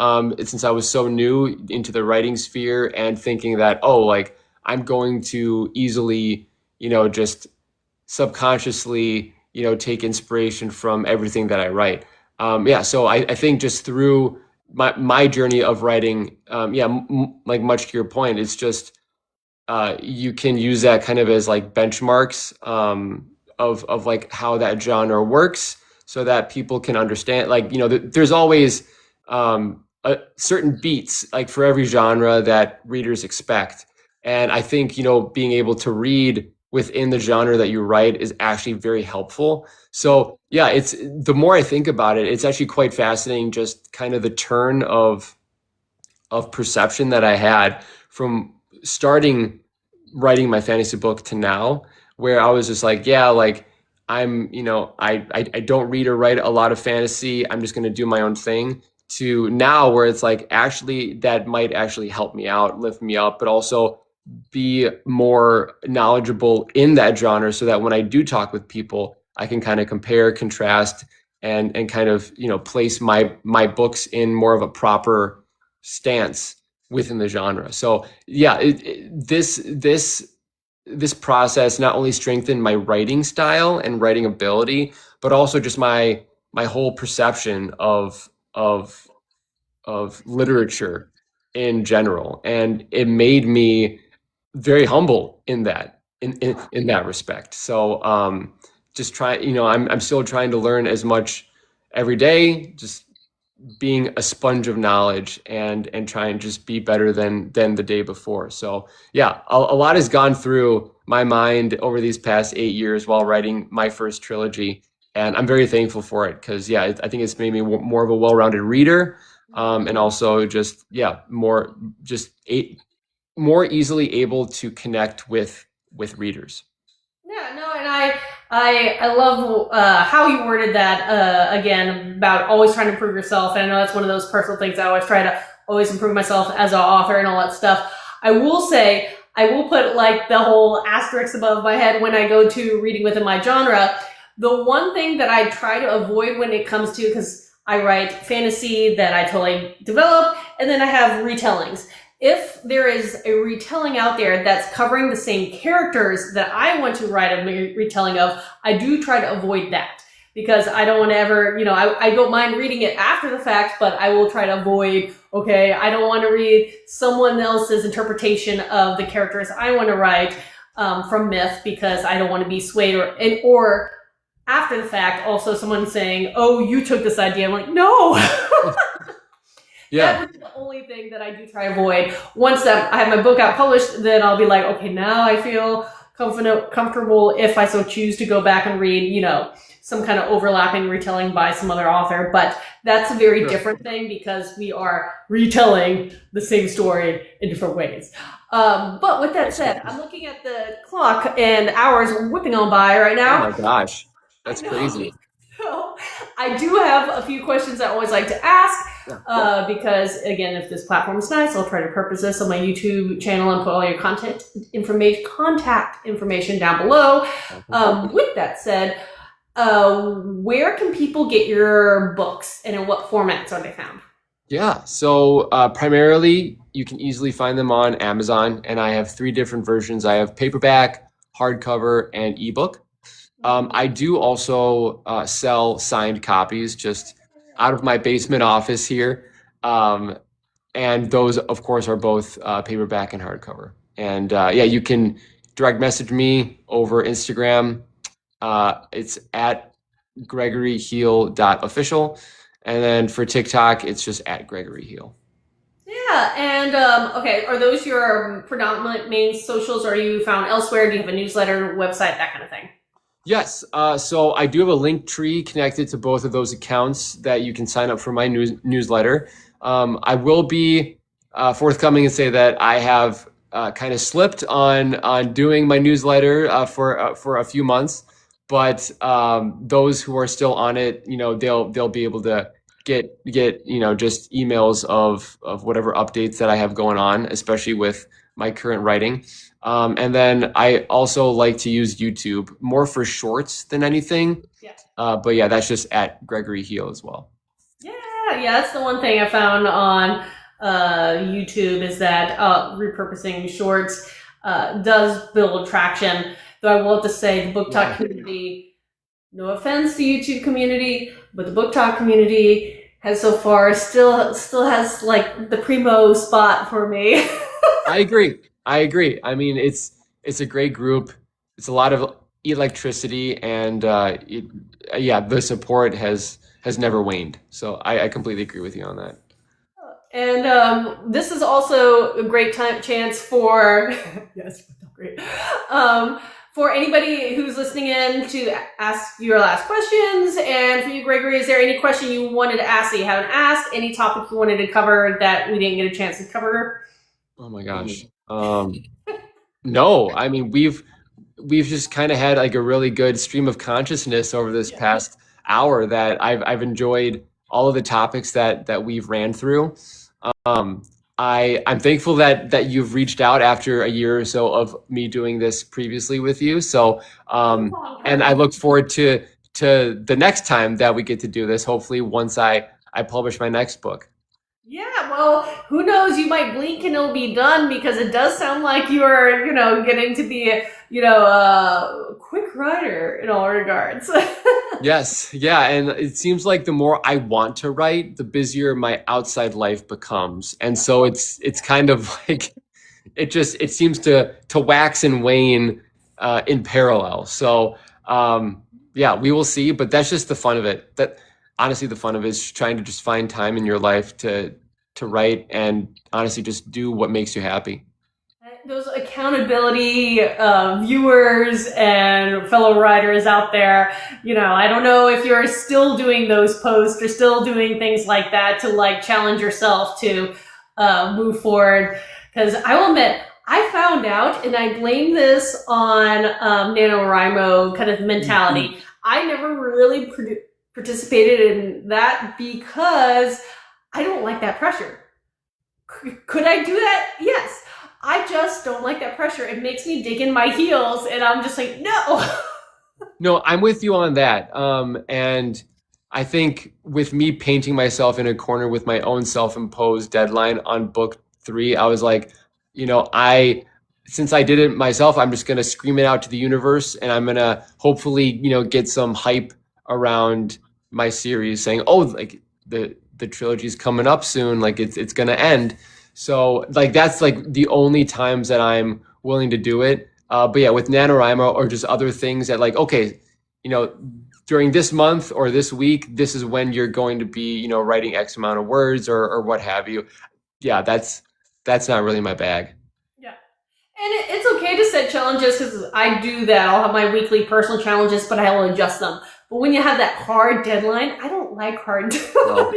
since I was so new into the writing sphere, and thinking that, oh, like I'm going to easily, just subconsciously, take inspiration from everything that I write. Yeah, so I think just through my journey of writing, yeah, like much to your point, it's just you can use that kind of as like benchmarks, of like how that genre works, so that people can understand. Like, there's always certain beats, like for every genre, that readers expect. And I think, being able to read within the genre that you write is actually very helpful. So yeah, it's the more I think about it, it's actually quite fascinating, just kind of the turn of perception that I had from starting writing my fantasy book to now, where I was just like, yeah, like I don't read or write a lot of fantasy. I'm just going to do my own thing, to now where it's like, actually, that might actually help me out, lift me up, but also be more knowledgeable in that genre, so that when I do talk with people, I can kind of compare, contrast, and kind of, place my books in more of a proper stance within the genre. So yeah, this process not only strengthened my writing style and writing ability, but also just my whole perception of of literature in general, and it made me very humble in that respect. So just try, I'm still trying to learn as much every day, just being a sponge of knowledge, and try and just be better than the day before. So yeah, a lot has gone through my mind over these past 8 years while writing my first trilogy, and I'm very thankful for it, because yeah, I think it's made me more of a well-rounded reader, and also just yeah, just more easily able to connect with readers. Yeah, no, and I love how you worded that again about always trying to improve yourself. And I know that's one of those personal things I always try to always improve myself as an author and all that stuff. I will say I will put like the whole asterisk above my head when I go to reading within my genre. The one thing that I try to avoid when it comes to, because I write fantasy that I totally develop, and then I have retellings. If there is a retelling out there that's covering the same characters that I want to write a retelling of, I do try to avoid that because I don't want to ever, I don't mind reading it after the fact, but I will try to avoid, okay, I don't want to read someone else's interpretation of the characters I want to write from myth because I don't want to be swayed or after the fact, also someone saying, oh, you took this idea. I'm like, no. Yeah. That would be the only thing that I do try to avoid. Once that I have my book out published, then I'll be like, okay, now I feel comfortable if I so choose to go back and read, some kind of overlapping retelling by some other author. But that's a very different thing because we are retelling the same story in different ways. But with that said, I'm looking at the clock and hours are whipping on by right now. Oh my gosh, that's crazy. So I do have a few questions I always like to ask because, again, if this platform is nice, I'll try to purpose this on my YouTube channel and put all your contact information down below. With that said, where can people get your books and in what formats are they found? Yeah, so primarily you can easily find them on Amazon, and I have 3 different versions. I have paperback, hardcover, and ebook. I do also sell signed copies just out of my basement office here. And those, of course, are both paperback and hardcover. And yeah, you can direct message me over Instagram. It's at gregoryheal.official. And then for TikTok, it's just at Gregory Heal. Yeah, and okay, are those your predominant main socials, or are you found elsewhere? Do you have a newsletter, website, that kind of thing? Yes, so I do have a link tree connected to both of those accounts that you can sign up for my newsletter. I will be forthcoming and say that I have kind of slipped on doing my newsletter for a few months, but those who are still on it, they'll be able to get just emails of whatever updates that I have going on, especially with my current writing. And then I also like to use YouTube more for shorts than anything. Yeah. But yeah, that's just at Gregory Heal as well. Yeah, that's the one thing I found on YouTube is that repurposing shorts does build traction. Though I will have to say the book talk community, no offense to YouTube community, but the book talk community has so far still has like the primo spot for me. I agree. I mean, it's a great group. It's a lot of electricity, and yeah, the support has never waned. So I completely agree with you on that. And this is also a great chance for yes, great. For anybody who's listening in to ask your last questions. And for you, Gregory, is there any question you wanted to ask that you haven't asked? Any topic you wanted to cover that we didn't get a chance to cover? Oh my gosh. No, I mean, we've just kind of had like a really good stream of consciousness over this past hour that I've enjoyed all of the topics that we've ran through. I'm thankful that you've reached out after a year or so of me doing this previously with you. So, and I look forward to the next time that we get to do this, hopefully once I publish my next book. Yeah, well, who knows? You might blink and it'll be done because it does sound like you're, getting to be, a quick writer in all regards. Yes, yeah, and it seems like the more I want to write, the busier my outside life becomes, and so it's kind of like it seems to wax and wane in parallel. So yeah, we will see, but that's just the fun of it. That honestly, the fun of it is trying to just find time in your life to write and honestly just do what makes you happy. those accountability viewers and fellow writers out there, I don't know if you're still doing those posts or still doing things like that to like challenge yourself to move forward. Because I will admit, I found out, and I blame this on NaNoWriMo kind of mentality. I never really participated in that because I don't like that pressure. Could I do that? Yes. I just don't like that pressure. It makes me dig in my heels, and I'm just like, no. No, I'm with you on that. And I think with me painting myself in a corner with my own self-imposed deadline on book 3, I was like, since I did it myself, I'm just going to scream it out to the universe, and I'm going to hopefully, get some hype around my series saying, oh, like the trilogy's coming up soon, like it's going to end. So like that's like the only times that I'm willing to do it. But yeah, with NaNoWriMo or just other things that like, okay, during this month or this week, this is when you're going to be, writing X amount of words or what have you. Yeah, that's not really my bag. Yeah. And it's okay to set challenges because I do that. I'll have my weekly personal challenges, but I will adjust them. But when you have that hard deadline, I don't like hard deadlines. No.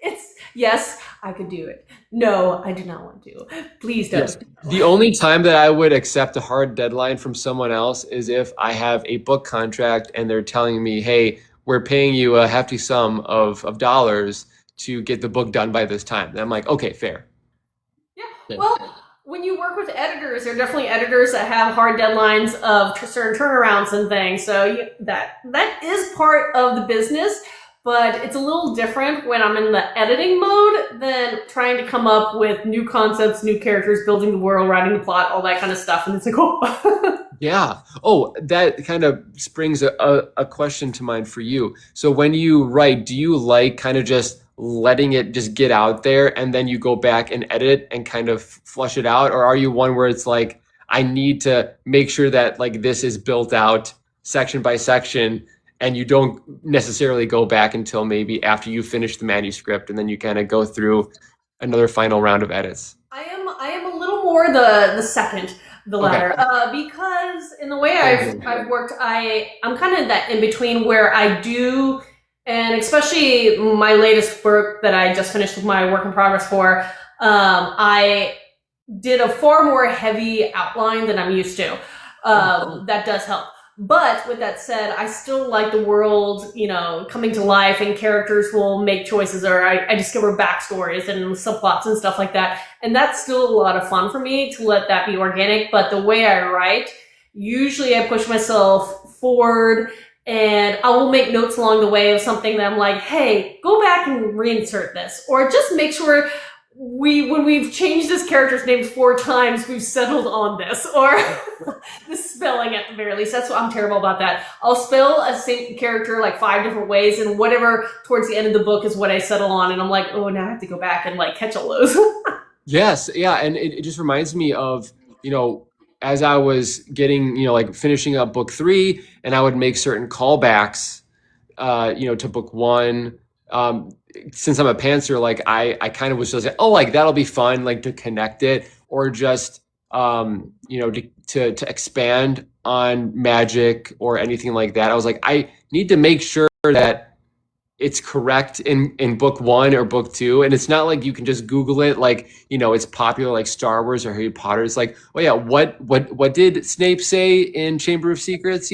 It's, yes, I could do it. No, I do not want to. Please don't. Yes. The only time that I would accept a hard deadline from someone else is if I have a book contract and they're telling me, hey, we're paying you a hefty sum of dollars to get the book done by this time. And I'm like, okay, fair. Yeah. Well, when you work with editors, there are definitely editors that have hard deadlines of certain turnarounds and things. So that is part of the business. But it's a little different when I'm in the editing mode than trying to come up with new concepts, new characters, building the world, writing the plot, all that kind of stuff. And it's like, oh. Yeah. Oh, that kind of springs a question to mind for you. So when you write, do you like kind of just letting it just get out there and then you go back and edit and kind of flush it out? Or are you one where it's like, I need to make sure that like this is built out section by section, and you don't necessarily go back until maybe after you finish the manuscript and then you kind of go through another final round of edits? I am a little more the second, the latter, okay. Because in the way I've worked, I'm kind of that in between where I do, and especially my latest work that I just finished with my work in progress for, I did a far more heavy outline than I'm used to. That does help. But with that said, I still like the world, coming to life, and characters will make choices, or I discover backstories and subplots and stuff like that. And that's still a lot of fun for me to let that be organic. But the way I write, usually I push myself forward, and I will make notes along the way of something that I'm like, hey, go back and reinsert this, or just make sure when we've changed this character's name 4 times, we've settled on this, or the spelling at the very least. That's what I'm terrible about that. I'll spell a same character like 5 different ways, and whatever towards the end of the book is what I settle on. And I'm like, oh, now I have to go back and like catch all those. Yes. Yeah. And it just reminds me of, as I was getting, like finishing up book 3, and I would make certain callbacks, to book 1. Since I'm a pantser, like I kind of was just like, oh, like that'll be fun, like to connect it, or just to expand on magic or anything like that. I was like, I need to make sure that it's correct in book 1 or book 2. And it's not like you can just Google it, like, it's popular like Star Wars or Harry Potter. It's like, oh yeah, what did Snape say in Chamber of Secrets?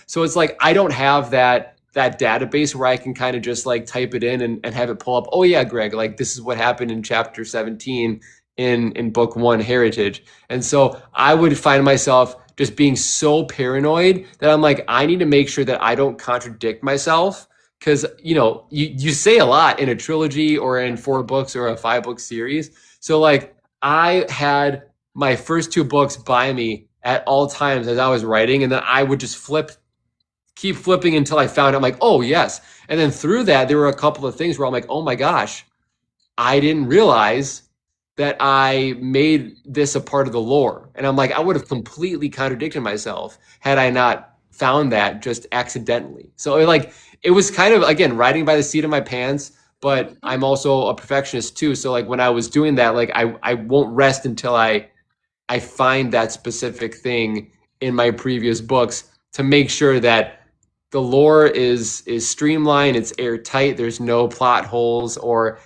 So it's like I don't have that database where I can kind of just like type it in and have it pull up, oh yeah, Greg, like this is what happened in chapter 17 in book 1, Heritage. And so I would find myself just being so paranoid that I'm like, I need to make sure that I don't contradict myself. Because, you say a lot in a trilogy or in 4 books or a 5-book series. So like I had my first 2 books by me at all times as I was writing, and then I would just keep flipping until I found, I'm like, oh yes. And then through that, there were a couple of things where I'm like, oh my gosh, I didn't realize that I made this a part of the lore. And I'm like, I would have completely contradicted myself had I not found that just accidentally. So it was kind of, again, riding by the seat of my pants, but I'm also a perfectionist too. So like when I was doing that, like I won't rest until I I find that specific thing in my previous books to make sure that the lore is streamlined, it's airtight, there's no plot holes or,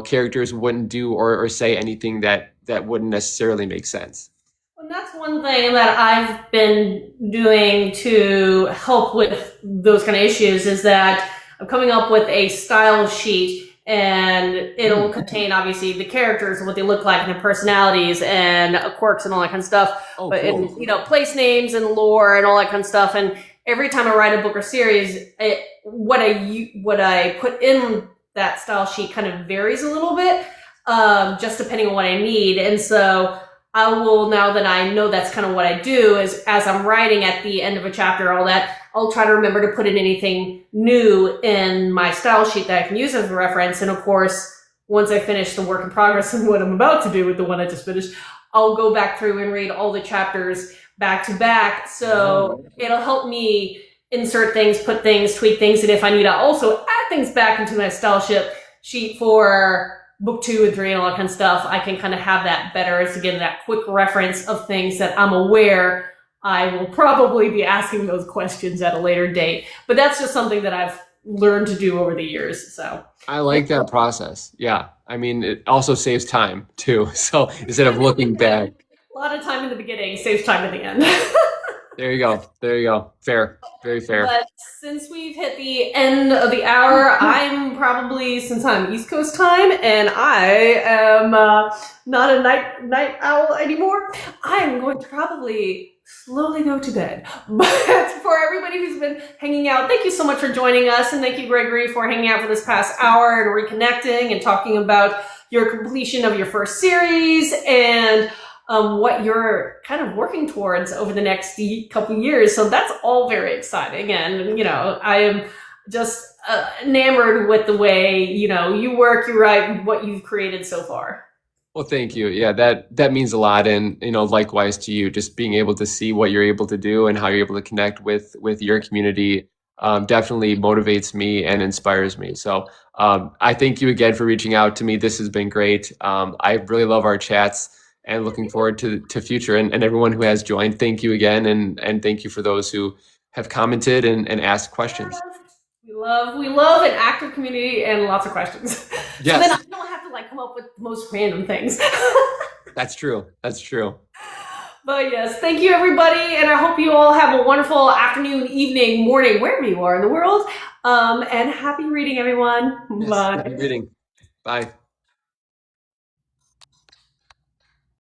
characters wouldn't do or say anything that wouldn't necessarily make sense. And that's one thing that I've been doing to help with those kind of issues is that I'm coming up with a style sheet, and it'll contain obviously the characters and what they look like and their personalities and quirks and all that kind of stuff. Oh, But cool. in place names and lore and all that kind of stuff. And every time I write a book or series, what I put in that style sheet kind of varies a little bit, just depending on what I need. And so I will, now that I know that's kind of what I do, is as I'm writing at the end of a chapter, all that, I'll try to remember to put in anything new in my style sheet that I can use as a reference. And of course, once I finish the work in progress and what I'm about to do with the one I just finished, I'll go back through and read all the chapters back to back. So it'll help me insert things, put things, tweak things. And if I need to also add things back into my style sheet for book 2 and 3 and all that kind of stuff, I can kind of have that better as, again, that quick reference of things that I'm aware I will probably be asking those questions at a later date. But that's just something that I've learned to do over the years. So I like that process. Yeah. I mean, it also saves time too. So instead of looking back, a lot of time in the beginning saves time at the end. there you go. There you go. Fair. Very fair. But since we've hit the end of the hour, since I'm East Coast time and I am not a night owl anymore, I'm going to probably slowly go to bed. But for everybody who's been hanging out, thank you so much for joining us. And thank you, Gregory, for hanging out for this past hour and reconnecting and talking about your completion of your first series and what you're kind of working towards over the next couple years. So that's all very exciting. And, I am just enamored with the way, you work, you write, what you've created so far. Well, thank you. Yeah, that means a lot. And, likewise to you, just being able to see what you're able to do and how you're able to connect with your community definitely motivates me and inspires me. So I thank you again for reaching out to me. This has been great. I really love our chats and looking forward to future. And everyone who has joined, thank you again. And thank you for those who have commented and asked questions. We love an active community and lots of questions. Yes. So then I don't have to come up with the most random things. That's true. That's true. But yes, thank you everybody. And I hope you all have a wonderful afternoon, evening, morning, wherever you are in the world. And happy reading, everyone. Yes, Bye. happy reading. Bye.